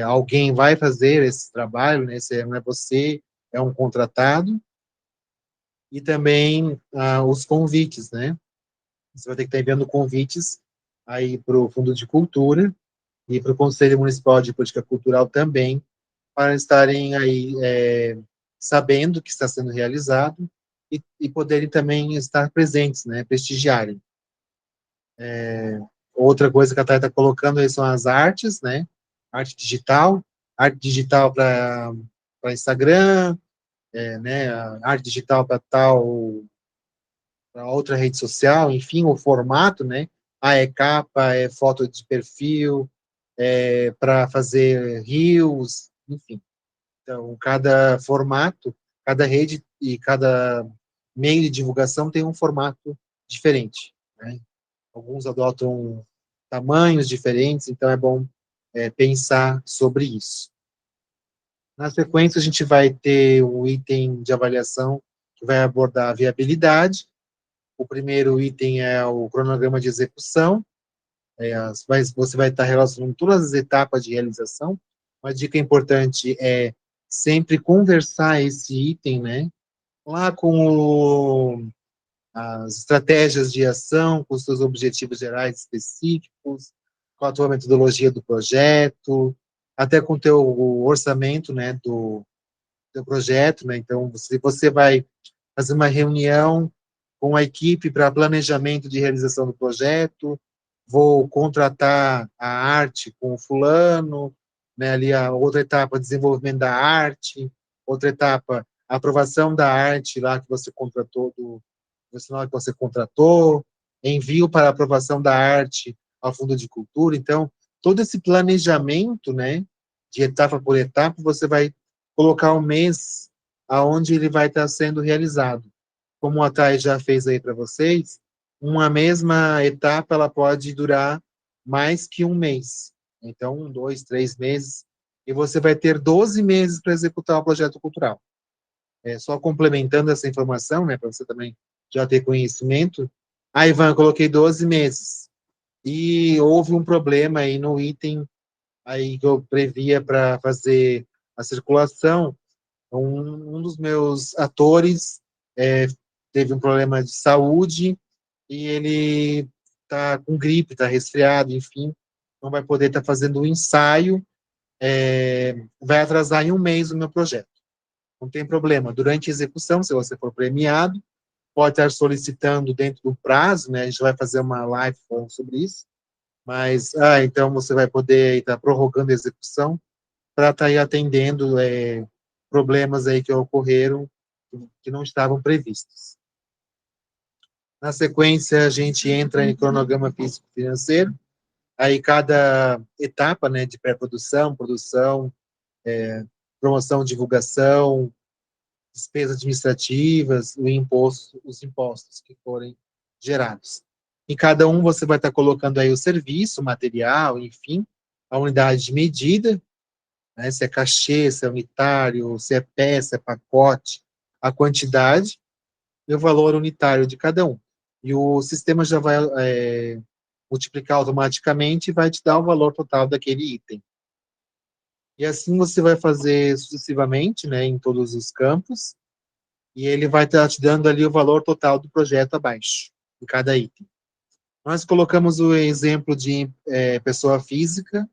alguém vai fazer esse trabalho, né? Não é você, é um contratado, e também os convites, né? Você vai ter que estar enviando convites aí para o Fundo de Cultura e para o Conselho Municipal de Política Cultural também, para estarem aí sabendo que está sendo realizado e poderem também estar presentes, né, prestigiarem. Outra coisa que a Thay está colocando aí são as artes, né, arte digital para Instagram, né, a arte digital para para outra rede social, enfim, o formato, né, é capa, é foto de perfil, para fazer reels, enfim. Então, cada formato, cada rede e cada meio de divulgação tem um formato diferente, né? Alguns adotam tamanhos diferentes, então é bom pensar sobre isso. Na sequência, a gente vai ter o item de avaliação que vai abordar a viabilidade. O primeiro item é o cronograma de execução. Você vai estar relacionando todas as etapas de realização. Uma dica importante é sempre conversar esse item, né? Lá com as estratégias de ação, com os seus objetivos gerais específicos, com a tua metodologia do projeto, até com o teu orçamento, né, do teu projeto, né? Então, você vai fazer uma reunião com a equipe para planejamento de realização do projeto, vou contratar a arte com o fulano, né, ali a outra etapa, desenvolvimento da arte, outra etapa, aprovação da arte lá que você contratou, do profissional que você contratou, envio para aprovação da arte ao Fundo de Cultura. Então, todo esse planejamento, né, de etapa por etapa, você vai colocar um mês aonde ele vai estar sendo realizado. Como a Thay já fez aí para vocês, uma mesma etapa ela pode durar mais que um mês. Então, 1, 2, 3 meses, e você vai ter 12 meses para executar o projeto cultural. Só complementando essa informação, né, para você também já ter conhecimento. Ah, Ivan, eu coloquei 12 meses. E houve um problema aí no item aí que eu previa para fazer a circulação. Um dos meus atores teve um problema de saúde e ele está com gripe, está resfriado, enfim, não vai poder estar fazendo o ensaio, vai atrasar em um mês o meu projeto. Não tem problema. Durante a execução, se você for premiado, pode estar solicitando dentro do prazo, né? A gente vai fazer uma live falando sobre isso. Mas, então você vai poder estar prorrogando a execução para estar aí atendendo problemas aí que ocorreram que não estavam previstos. Na sequência, a gente entra em cronograma físico-financeiro. Aí cada etapa, né, de pré-produção, produção, promoção, divulgação, despesas administrativas, os impostos que forem gerados. Em cada um você vai estar colocando aí o serviço, o material, enfim, a unidade de medida, né, se é cachê, se é unitário, se é peça, é pacote, a quantidade e o valor unitário de cada um. E o sistema já vai multiplicar automaticamente e vai te dar o valor total daquele item. E assim você vai fazer sucessivamente, né, em todos os campos, e ele vai estar te dando ali o valor total do projeto abaixo, em cada item. Nós colocamos o exemplo de pessoa física,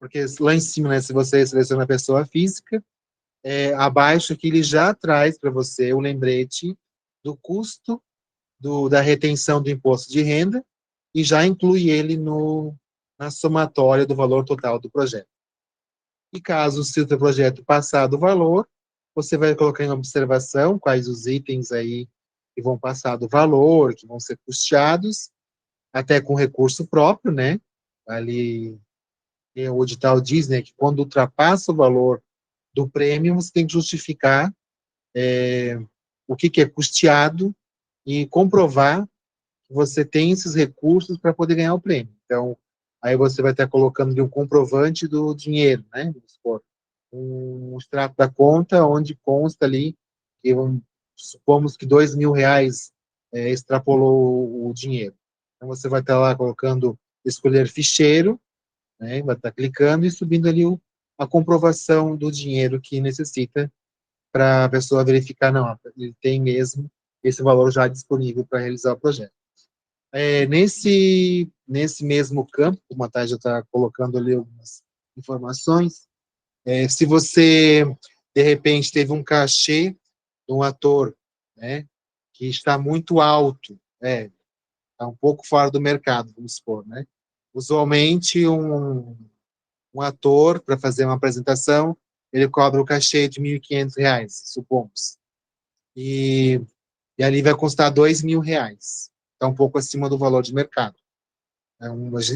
porque lá em cima, né, se você seleciona a pessoa física, abaixo aqui ele já traz para você o lembrete do custo da retenção do imposto de renda e já inclui ele na somatória do valor total do projeto. E caso o seu projeto passar do valor, você vai colocar em observação quais os itens aí que vão passar do valor, que vão ser custeados, até com recurso próprio, né? Ali, o edital diz, né, que quando ultrapassa o valor do prêmio, você tem que justificar o que é custeado e comprovar que você tem esses recursos para poder ganhar o prêmio. Então, aí você vai estar colocando ali um comprovante do dinheiro, né? Vamos supor, um extrato da conta onde consta ali que supomos que R$ 2.000 extrapolou o dinheiro. Então, você vai estar lá colocando, escolher ficheiro, né? Vai estar clicando e subindo ali a comprovação do dinheiro que necessita para a pessoa verificar, não, ele tem mesmo esse valor já disponível para realizar o projeto. Nesse mesmo campo, como a Thay já está colocando ali algumas informações, se você, de repente, teve um cachê de um ator, né, que está muito alto, está um pouco fora do mercado, vamos supor, né? Usualmente, um ator, para fazer uma apresentação, ele cobra o cachê de R$ 1.500, supomos. E ali vai custar R$ 2.000. Está um pouco acima do valor de mercado.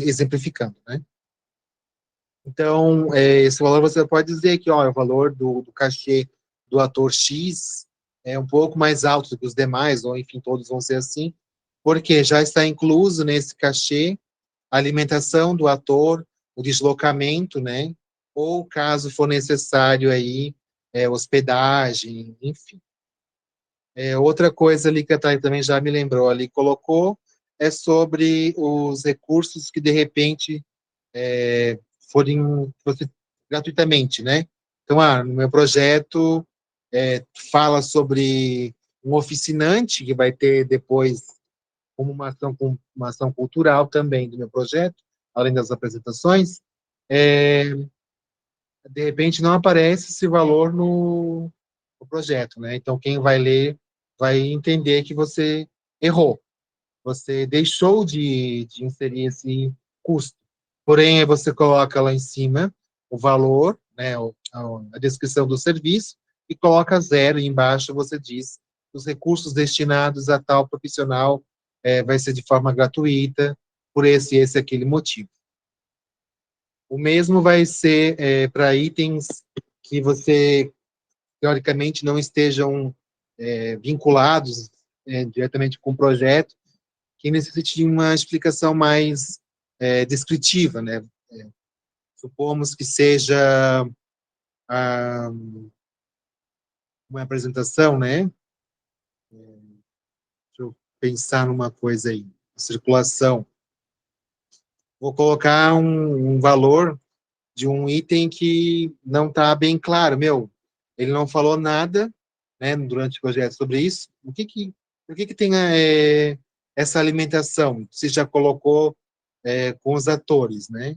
Exemplificando, né? Então, esse valor você pode dizer que ó, o valor do cachê do ator X é um pouco mais alto do que os demais, ou enfim, todos vão ser assim, porque já está incluso nesse cachê a alimentação do ator, o deslocamento, né? Ou, caso for necessário aí, hospedagem, enfim. Outra coisa ali que a Thay também já me lembrou ali, colocou, é sobre os recursos que, de repente, forem gratuitamente, né? Então, no meu projeto, fala sobre um oficinante, que vai ter depois como uma ação cultural também do meu projeto, além das apresentações, de repente não aparece esse valor no projeto, né? Então, quem vai ler vai entender que você errou, você deixou de inserir esse custo. Porém, aí você coloca lá em cima o valor, né, a descrição do serviço, e coloca zero, e embaixo você diz os recursos destinados a tal profissional vai ser de forma gratuita, por esse aquele motivo. O mesmo vai ser para itens que você, teoricamente, não estejam vinculados diretamente com o projeto, que necessite de uma explicação mais descritiva, né? Supomos que seja uma apresentação, né? Deixa eu pensar numa coisa aí. Circulação. Vou colocar um valor de um item que não está bem claro. Ele não falou nada, né, durante o projeto sobre isso. Por que tem essa alimentação? Você já colocou com os atores, né?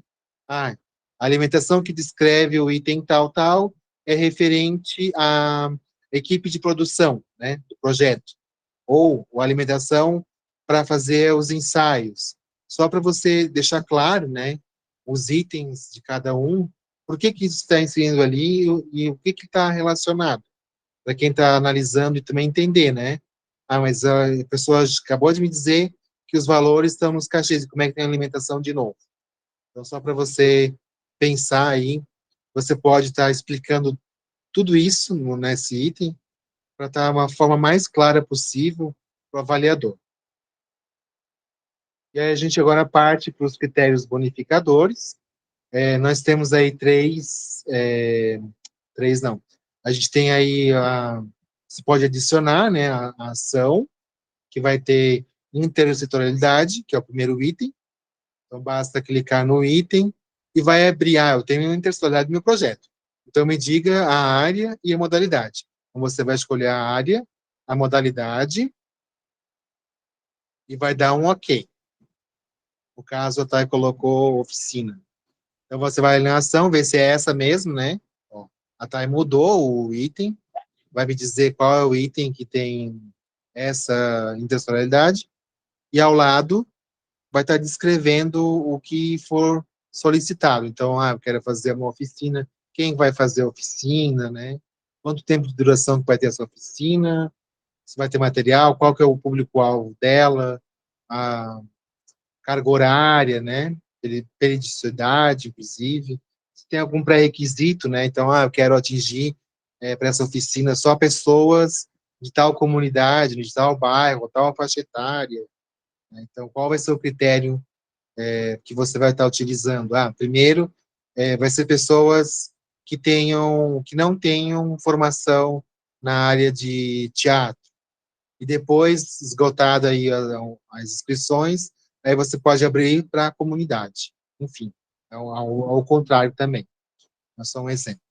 A alimentação que descreve o item tal é referente à equipe de produção, né, do projeto. Ou a alimentação para fazer os ensaios. Só para você deixar claro, né, os itens de cada um, por que isso está inserindo ali e o que está relacionado, para quem está analisando e também entender, né? Mas a pessoa acabou de me dizer que os valores estão nos cachês, e como é que tem a alimentação de novo? Então, só para você pensar aí, você pode estar explicando tudo isso nesse item, para estar uma forma mais clara possível para o avaliador. E aí a gente agora parte para os critérios bonificadores. Nós temos aí três não. A gente tem aí, você pode adicionar, né, a ação, que vai ter intersetorialidade, que é o primeiro item. Então, basta clicar no item e vai abrir, eu tenho intersetorialidade no meu projeto. Então, me diga a área e a modalidade. Então, você vai escolher a área, a modalidade, e vai dar um OK. No caso, a Thay colocou oficina. Então, você vai na ação, ver se é essa mesmo, né? Ó, a Thay mudou o item, vai me dizer qual é o item que tem essa intencionalidade, e ao lado vai estar descrevendo o que for solicitado. Então, eu quero fazer uma oficina, quem vai fazer a oficina, né? Quanto tempo de duração que vai ter essa oficina, se vai ter material, qual que é o público-alvo dela, a carga horária, né? Periodicidade, inclusive. Se tem algum pré-requisito, né? Então, eu quero atingir para essa oficina só pessoas de tal comunidade, de tal bairro, tal faixa etária. Né? Então, qual vai ser o critério que você vai estar utilizando? Primeiro, vai ser pessoas que não tenham formação na área de teatro. E depois, esgotada aí as inscrições, aí você pode abrir para a comunidade. Enfim, ao contrário também. É só um exemplo.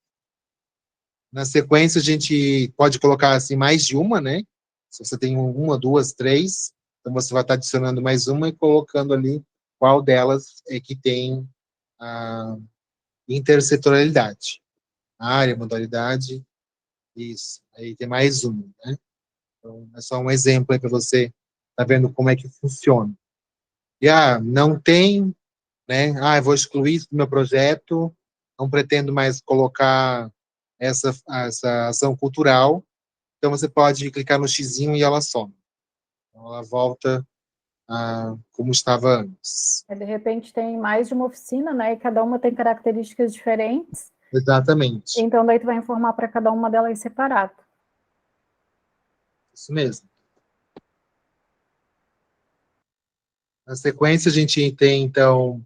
Na sequência, a gente pode colocar assim mais de uma, né? Se você tem uma, duas, três, então você vai estar adicionando mais uma e colocando ali qual delas é que tem a intersetorialidade. Área, modalidade, isso. Aí tem mais uma, né? Então, é só um exemplo aí para você tá vendo como é que funciona. E, não tem, né, eu vou excluir isso do meu projeto, não pretendo mais colocar essa ação cultural, então você pode clicar no xizinho e ela some. Então, ela volta como estava antes. De repente tem mais de uma oficina, né? E cada uma tem características diferentes. Exatamente. Então daí tu vai informar para cada uma delas separado. Isso mesmo. Na sequência, a gente tem, então,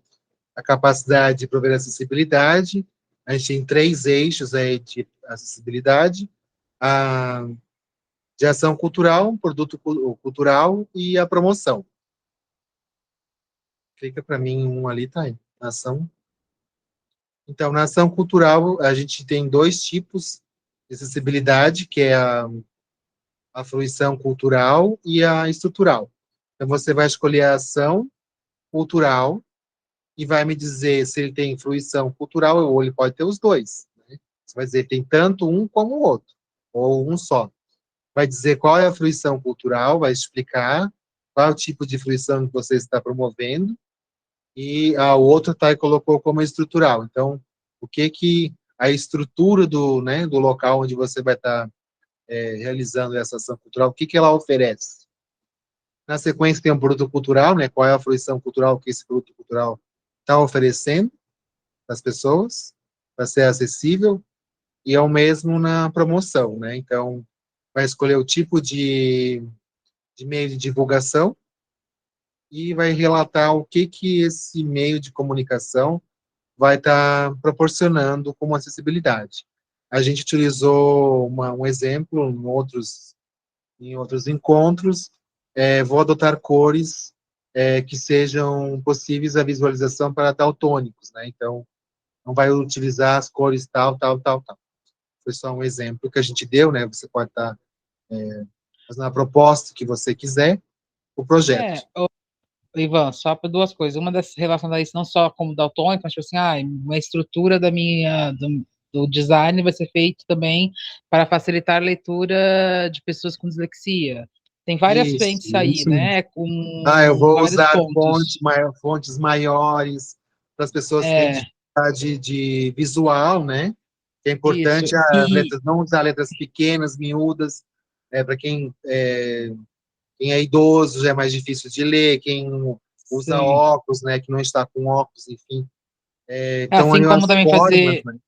a capacidade de prover acessibilidade. A gente tem 3 eixos aí de acessibilidade. A de ação cultural, produto cultural e a promoção. Clica para mim um ali, tá aí. Ação. Então, na ação cultural, a gente tem 2 tipos de acessibilidade, que é a fruição cultural e a estrutural. Então, você vai escolher a ação cultural e vai me dizer se ele tem fruição cultural ou ele pode ter os dois. Né? Você vai dizer tem tanto um como o outro, ou um só. Vai dizer qual é a fruição cultural, vai explicar qual é o tipo de fruição que você está promovendo, e o outro colocou como estrutural. Então, o que a estrutura do local onde você vai estar realizando essa ação cultural, o que ela oferece? Na sequência tem um produto cultural, né? Qual é a fruição cultural que esse produto cultural está oferecendo para as pessoas, para ser acessível, e é o mesmo na promoção, né? Então, vai escolher o tipo de meio de divulgação e vai relatar o que esse meio de comunicação vai estar proporcionando como acessibilidade. A gente utilizou um exemplo em outros encontros, vou adotar cores que sejam possíveis à visualização para daltônicos, né? Então, não vai utilizar as cores tal, tal, tal, tal. Foi só um exemplo que a gente deu, né? Você pode estar fazendo a proposta que você quiser, o projeto. Ivan, só para duas coisas. Uma das relacionadas a isso não só como daltônico, mas tipo assim, uma estrutura do design vai ser feito também para facilitar a leitura de pessoas com dislexia. Tem várias frentes aí, Isso mesmo. né? Eu Com vou vários usar pontos. fontes maiores para as pessoas que têm É, dificuldade de visual, né? Que é isso. importante as letras, não usar letras pequenas, miúdas, para quem é idoso já é mais difícil de ler, quem usa Sim. óculos, né? Que não está com óculos, enfim. Então, Assim aí como as também formas, né?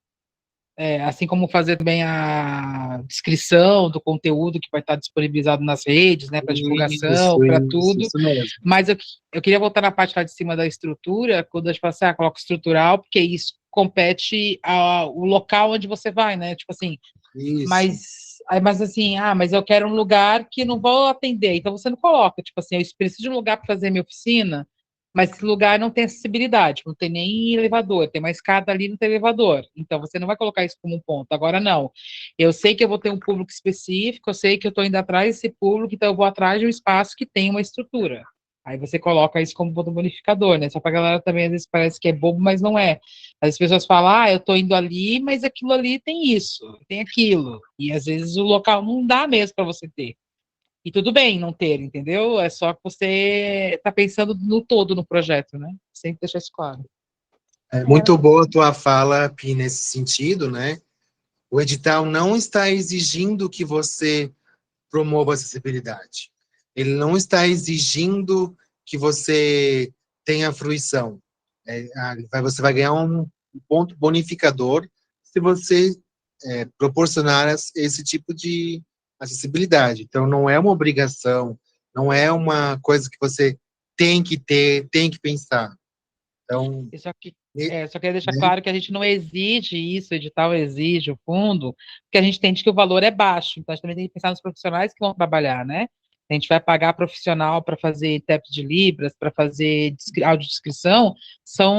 assim como fazer também a descrição do conteúdo que vai estar disponibilizado nas redes, né, para divulgação, para tudo. Isso mesmo. Mas eu queria voltar na parte lá de cima da estrutura, quando a gente fala assim, coloca estrutural, porque isso compete ao local onde você vai, né? Tipo assim, Isso. mas assim, mas eu quero um lugar que não vou atender, então você não coloca, tipo assim, eu preciso de um lugar para fazer minha oficina, mas esse lugar não tem acessibilidade, não tem nem elevador, tem uma escada ali, não tem elevador. Então você não vai colocar isso como um ponto. Agora não. Eu sei que eu vou ter um público específico, eu sei que eu estou indo atrás desse público, então eu vou atrás de um espaço que tem uma estrutura. Aí você coloca isso como ponto bonificador, né? Só para a galera também, às vezes parece que é bobo, mas não é. As pessoas falam, eu estou indo ali, mas aquilo ali tem isso, tem aquilo. E às vezes o local não dá mesmo para você ter. E tudo bem não ter, entendeu? É só que você está pensando no todo no projeto, né? Sempre deixar isso claro. É muito boa a tua fala, Pi, nesse sentido, né? O edital não está exigindo que você promova a acessibilidade. Ele não está exigindo que você tenha fruição. Você vai ganhar um ponto bonificador se você proporcionar esse tipo de acessibilidade. Então, não é uma obrigação, não é uma coisa que você tem que ter, tem que pensar. Então, Só queria deixar claro que a gente não exige isso, o edital exige o fundo, porque a gente entende que o valor é baixo, então a gente também tem que pensar nos profissionais que vão trabalhar, né? A gente vai pagar profissional para fazer intérprete de Libras, para fazer audiodescrição,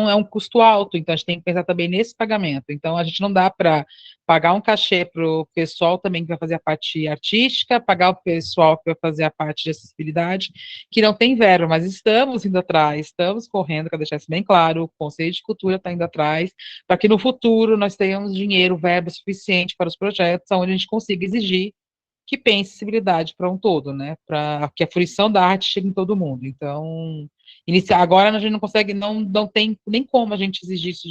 é um custo alto, então a gente tem que pensar também nesse pagamento. Então a gente não dá para pagar um cachê para o pessoal também que vai fazer a parte artística, pagar o pessoal que vai fazer a parte de acessibilidade, que não tem verba, mas estamos indo atrás, estamos correndo, para deixar isso bem claro, o Conselho de Cultura está indo atrás, para que no futuro nós tenhamos dinheiro, verba suficiente para os projetos, onde a gente consiga exigir que pense acessibilidade para um todo, né? Para que a fruição da arte chegue em todo mundo. Então, agora a gente não consegue, não tem nem como a gente exigir isso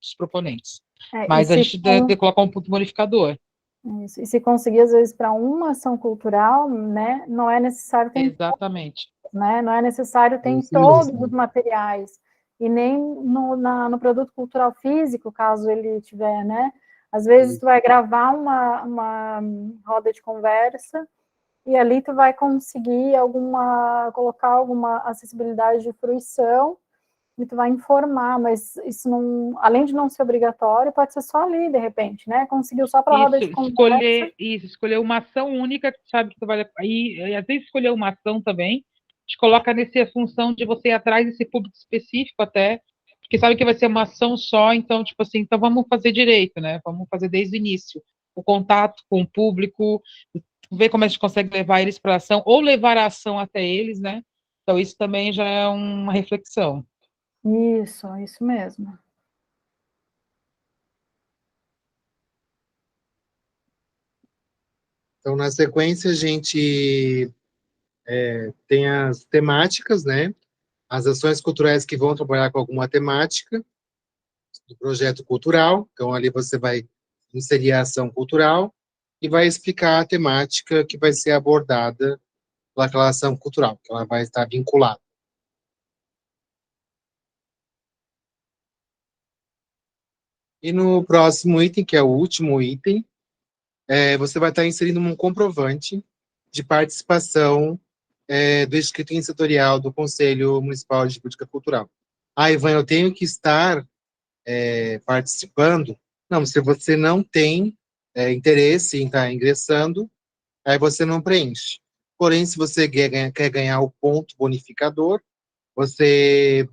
dos proponentes. E Mas a gente deve ter que colocar um ponto bonificador. Isso. E se conseguir, às vezes, para uma ação cultural, né, não é necessário ter Exatamente. Né? Não é necessário ter em todos os materiais, e nem no produto cultural físico, caso ele tiver, né? Às vezes tu vai gravar uma roda de conversa, e ali tu vai conseguir colocar alguma acessibilidade de fruição, e tu vai informar, mas isso não, além de não ser obrigatório, pode ser só ali, de repente, né? Conseguiu só para a roda de conversa. Escolher uma ação única, que sabe que tu vai... E às vezes escolher uma ação também, te coloca nessa função de você ir atrás desse público específico até, porque sabe que vai ser uma ação só, então, tipo assim, então vamos fazer direito, né? Vamos fazer desde o início. O contato com o público, ver como a gente consegue levar eles para a ação, ou levar a ação até eles, né? Então, isso também já é uma reflexão. Isso mesmo. Então, na sequência, a gente tem as temáticas, né? As ações culturais que vão trabalhar com alguma temática do projeto cultural. Então, ali você vai inserir a ação cultural e vai explicar a temática que vai ser abordada pelaquela ação cultural, que ela vai estar vinculada. E no próximo item, que é o último item, você vai estar inserindo um comprovante de participação do escrito setorial do Conselho Municipal de Política Cultural. Ivan, eu tenho que estar participando? Não, se você não tem interesse em estar ingressando, aí você não preenche. Porém, se você quer ganhar o ponto bonificador, você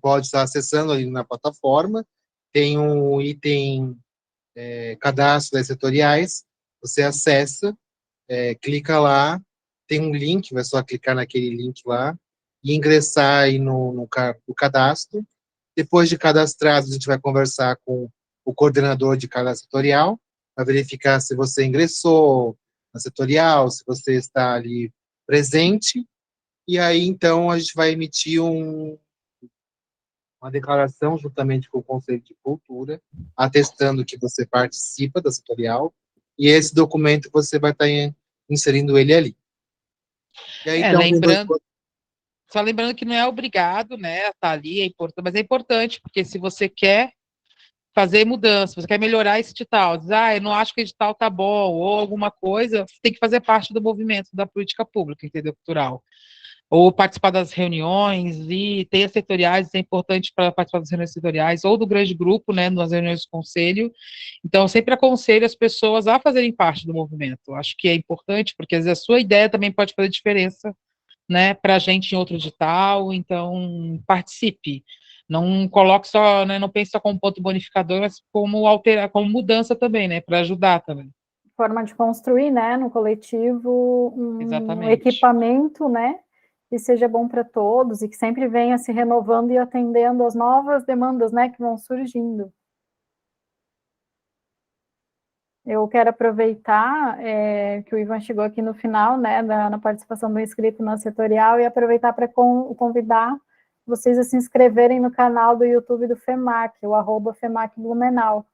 pode estar acessando ali na plataforma, tem um item cadastro das setoriais, você acessa, clica lá, tem um link, vai só clicar naquele link lá, e ingressar aí no cadastro. Depois de cadastrado, a gente vai conversar com o coordenador de cada setorial, para verificar se você ingressou na setorial, se você está ali presente, e aí, então, a gente vai emitir uma declaração juntamente com o Conselho de Cultura, atestando que você participa da setorial, e esse documento você vai estar inserindo ele ali. E aí, então, Só lembrando que não é obrigado, né, a estar ali, é importante, mas é importante, porque se você quer fazer mudança, você quer melhorar esse edital, diz, eu não acho que o edital tá bom, ou alguma coisa, você tem que fazer parte do movimento da política pública, entendeu, cultural. Ou participar das reuniões, e ter as setoriais, é importante para participar das reuniões setoriais, ou do grande grupo, né, nas reuniões do conselho. Então, eu sempre aconselho as pessoas a fazerem parte do movimento. Acho que é importante, porque às vezes a sua ideia também pode fazer diferença, né, para a gente em outro edital, então participe. Não coloque só, né, não pense só como ponto bonificador, mas como mudança também, né, para ajudar também. Forma de construir, né, no coletivo, um equipamento, né, que seja bom para todos e que sempre venha se renovando e atendendo às novas demandas, né, que vão surgindo. Eu quero aproveitar que o Ivan chegou aqui no final, né, na participação do inscrito na setorial, e aproveitar para convidar vocês a se inscreverem no canal do YouTube do FEMAC, o @FEMAC Blumenau,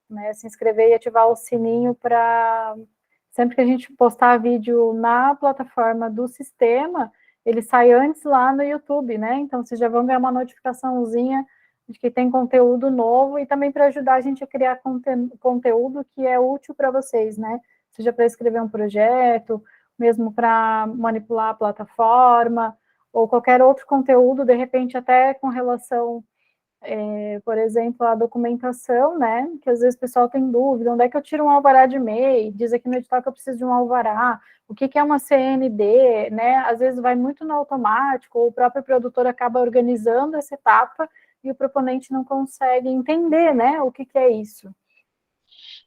né, se inscrever e ativar o sininho para, sempre que a gente postar vídeo na plataforma do sistema, ele sai antes lá no YouTube, né, então vocês já vão ganhar uma notificaçãozinha de que tem conteúdo novo, e também para ajudar a gente a criar conteúdo que é útil para vocês, né? Seja para escrever um projeto, mesmo para manipular a plataforma, ou qualquer outro conteúdo, de repente até com relação, por exemplo, à documentação, né? Que às vezes o pessoal tem dúvida, onde é que eu tiro um alvará de MEI? Diz aqui no edital que eu preciso de um alvará, o que é uma CND, né? Às vezes vai muito no automático, ou o próprio produtor acaba organizando essa etapa, e o proponente não consegue entender, né, o que é isso.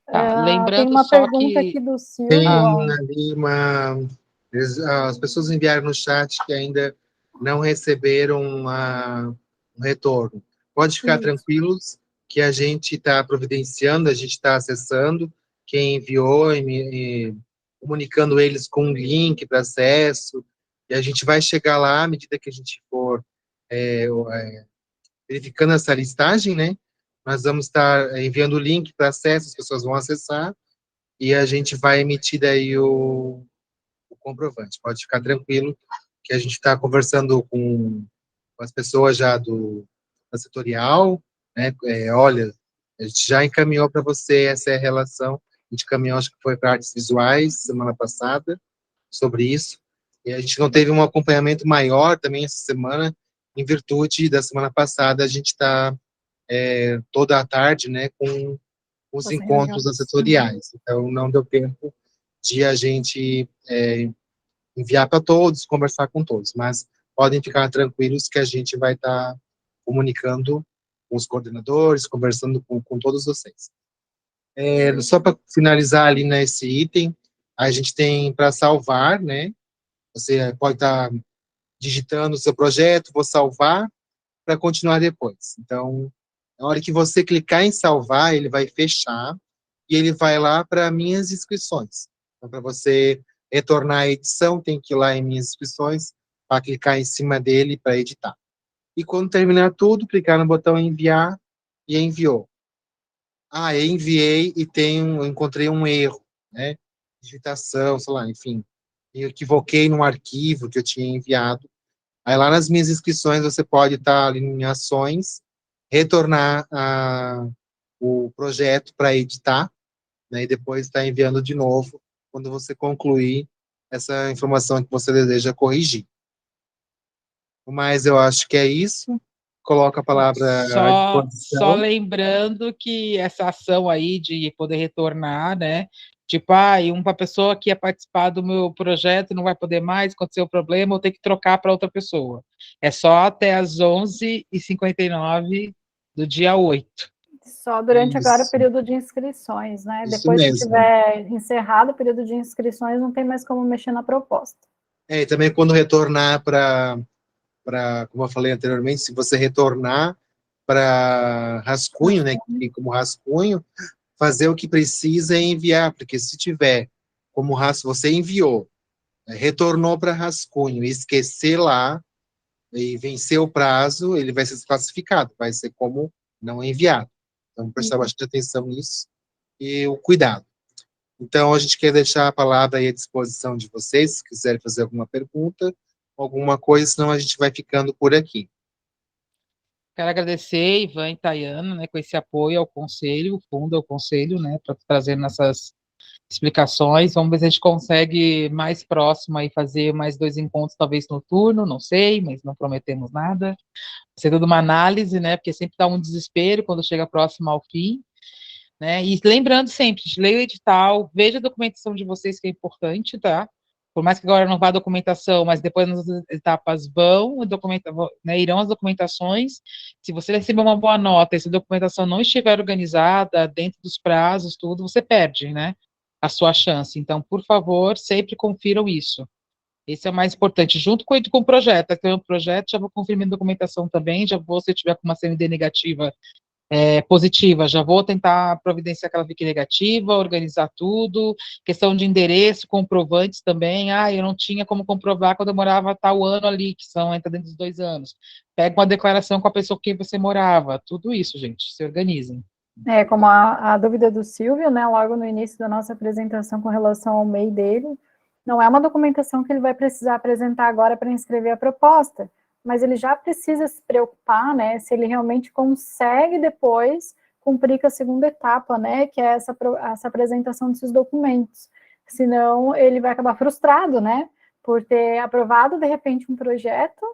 Lembrando tem uma só pergunta que... aqui do Silvio. Tem ali as pessoas enviaram no chat que ainda não receberam um retorno. Pode ficar tranquilos que a gente está providenciando, a gente está acessando. Quem enviou comunicando eles com um link para acesso, e a gente vai chegar lá à medida que a gente for verificando essa listagem, né? Nós vamos estar enviando o link para acesso, as pessoas vão acessar, e a gente vai emitir daí o comprovante. Pode ficar tranquilo que a gente está conversando com as pessoas já da setorial, né? Olha, a gente já encaminhou para você essa relação, a gente encaminhou, acho que foi para artes visuais, semana passada, sobre isso, e a gente não teve um acompanhamento maior também essa semana, em virtude da semana passada, a gente está toda a tarde, né, com os encontros setoriais, então não deu tempo de a gente enviar para todos, conversar com todos, mas podem ficar tranquilos que a gente vai estar comunicando com os coordenadores, conversando com todos vocês. Só para finalizar ali nesse item, a gente tem para salvar, né? Você pode estar digitando o seu projeto, vou salvar para continuar depois. Então, na hora que você clicar em salvar, ele vai fechar e ele vai lá para minhas inscrições. Então, para você retornar a edição, tem que ir lá em minhas inscrições para clicar em cima dele para editar. E quando terminar tudo, clicar no botão enviar e enviou. Eu enviei e encontrei um erro, né? Digitação, sei lá, enfim. Eu equivoquei num arquivo que eu tinha enviado. Aí lá nas minhas inscrições você pode estar ali em ações, retornar o projeto para editar, né? E depois estar enviando de novo quando você concluir essa informação que você deseja corrigir. Mas eu acho que é isso. Coloco a palavra à disposição. Só lembrando que essa ação aí de poder retornar, né? Tipo, uma pessoa que ia participar do meu projeto não vai poder mais, aconteceu o problema, eu tenho que trocar para outra pessoa. É só até às 11h59 do dia 8. Só durante agora o período de inscrições, né? Isso depois mesmo. que tiver encerrado o período de inscrições, não tem mais como mexer na proposta. E também quando retornar para, como eu falei anteriormente, se você retornar para rascunho, né, que tem como rascunho, fazer o que precisa e enviar, porque se tiver como rascunho, você enviou, retornou para rascunho e esquecer lá, e vencer o prazo, ele vai ser desclassificado, vai ser como não enviado. Então, prestar bastante atenção nisso e o cuidado. Então, a gente quer deixar a palavra aí à disposição de vocês, se quiserem fazer alguma pergunta, alguma coisa, senão a gente vai ficando por aqui. Quero agradecer, Ivan e Tayana, né, com esse apoio ao Conselho, o fundo ao Conselho, né, para trazer essas explicações. Vamos ver se a gente consegue mais próximo aí fazer mais 2 encontros, talvez noturno, não sei, mas não prometemos nada. Vai ser tudo uma análise, né, porque sempre dá um desespero quando chega próximo ao fim, né, e lembrando sempre, leia o edital, veja a documentação de vocês, que é importante, tá? Por mais que agora não vá a documentação, mas depois nas etapas irão as documentações. Se você receber uma boa nota e se a documentação não estiver organizada, dentro dos prazos, tudo, você perde, né, a sua chance. Então, por favor, sempre confiram isso. Esse é o mais importante, junto com o projeto. Aqui o projeto, já vou conferir minha documentação também, já vou, se eu tiver com uma CND negativa, positiva, já vou tentar providenciar que ela fique negativa, organizar tudo, questão de endereço, comprovantes também, eu não tinha como comprovar quando eu morava tal ano ali, que entra dentro dos 2 anos, pega uma declaração com a pessoa com quem você morava, tudo isso, gente, se organizem. Como a dúvida do Silvio, né, logo no início da nossa apresentação com relação ao MEI dele, não é uma documentação que ele vai precisar apresentar agora para inscrever a proposta, mas ele já precisa se preocupar, né, se ele realmente consegue depois cumprir com a segunda etapa, né, que é essa apresentação desses documentos. Senão, ele vai acabar frustrado, né, por ter aprovado, de repente, um projeto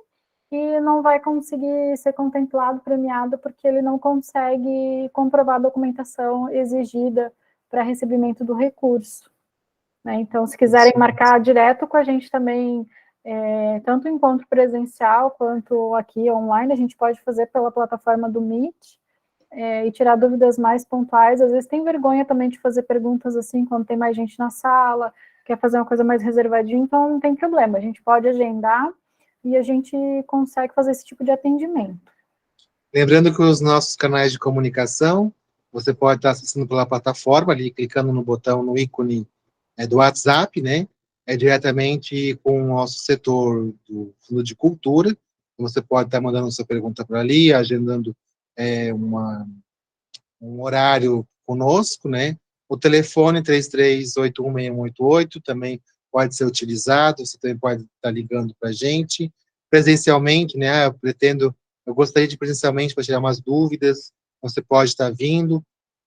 e não vai conseguir ser contemplado, premiado, porque ele não consegue comprovar a documentação exigida para recebimento do recurso. Né? Então, se quiserem marcar direto com a gente também, tanto o encontro presencial quanto aqui online, a gente pode fazer pela plataforma do Meet, e tirar dúvidas mais pontuais. Às vezes tem vergonha também de fazer perguntas assim, quando tem mais gente na sala, quer fazer uma coisa mais reservadinha, então não tem problema, a gente pode agendar e a gente consegue fazer esse tipo de atendimento. Lembrando que os nossos canais de comunicação, você pode estar acessando pela plataforma, ali, clicando no botão, no ícone do WhatsApp, né? É diretamente com o nosso setor do Fundo de Cultura. Você pode estar mandando sua pergunta para ali, agendando um horário conosco, né? O telefone 33816188 também pode ser utilizado, você também pode estar ligando para a gente. Presencialmente, né? Eu gostaria de presencialmente para tirar umas dúvidas, você pode estar vindo,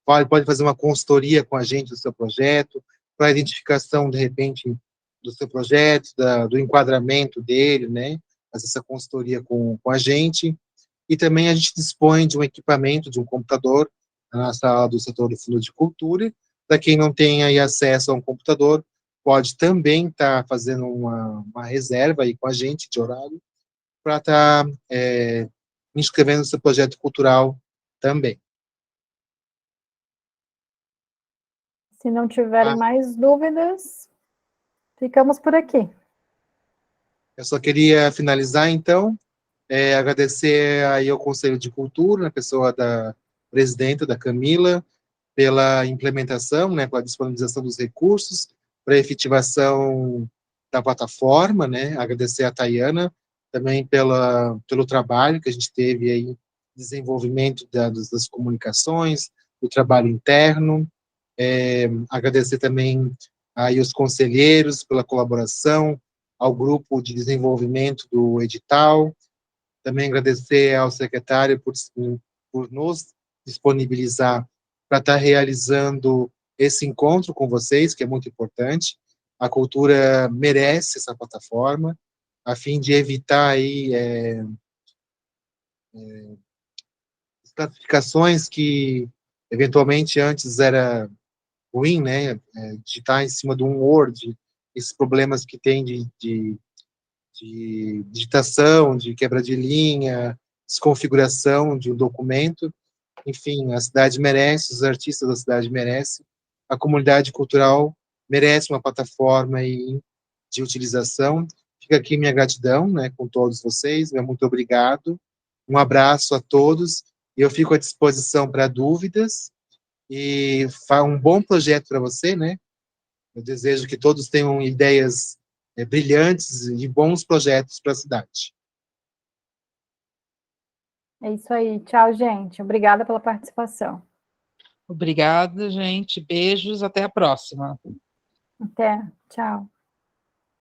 pode fazer uma consultoria com a gente do seu projeto, para a identificação, de repente, do seu projeto, do enquadramento dele, né? Fazer essa consultoria com a gente. E também a gente dispõe de um equipamento, de um computador, na sala do setor do Fundo de Cultura. Para quem não tem aí acesso a um computador, pode também estar fazendo uma reserva aí com a gente de horário, para estar inscrevendo no seu projeto cultural também. Se não tiverem mais dúvidas, ficamos por aqui. Eu só queria finalizar, então, agradecer aí ao Conselho de Cultura, na pessoa da presidenta, da Camila, pela implementação, né, pela disponibilização dos recursos, para a efetivação da plataforma, né, agradecer a Tayana também pelo trabalho que a gente teve aí, desenvolvimento das comunicações, do trabalho interno, agradecer também aí os conselheiros pela colaboração, ao grupo de desenvolvimento do edital, também agradecer ao secretário por nos disponibilizar para estar realizando esse encontro com vocês, que é muito importante. A cultura merece essa plataforma, a fim de evitar aí classificações que eventualmente antes era ruim, né? Digitar em cima de um Word, esses problemas que tem de digitação, de quebra de linha, desconfiguração de um documento. Enfim, a cidade merece, os artistas da cidade merecem, a comunidade cultural merece uma plataforma de utilização. Fica aqui minha gratidão, né, com todos vocês, meu muito obrigado, um abraço a todos, e eu fico à disposição para dúvidas, e um bom projeto para você, né, eu desejo que todos tenham ideias brilhantes e bons projetos para a cidade. É isso aí. Tchau, gente. Obrigada pela participação. Obrigada, gente. Beijos. Até a próxima. Até. Tchau.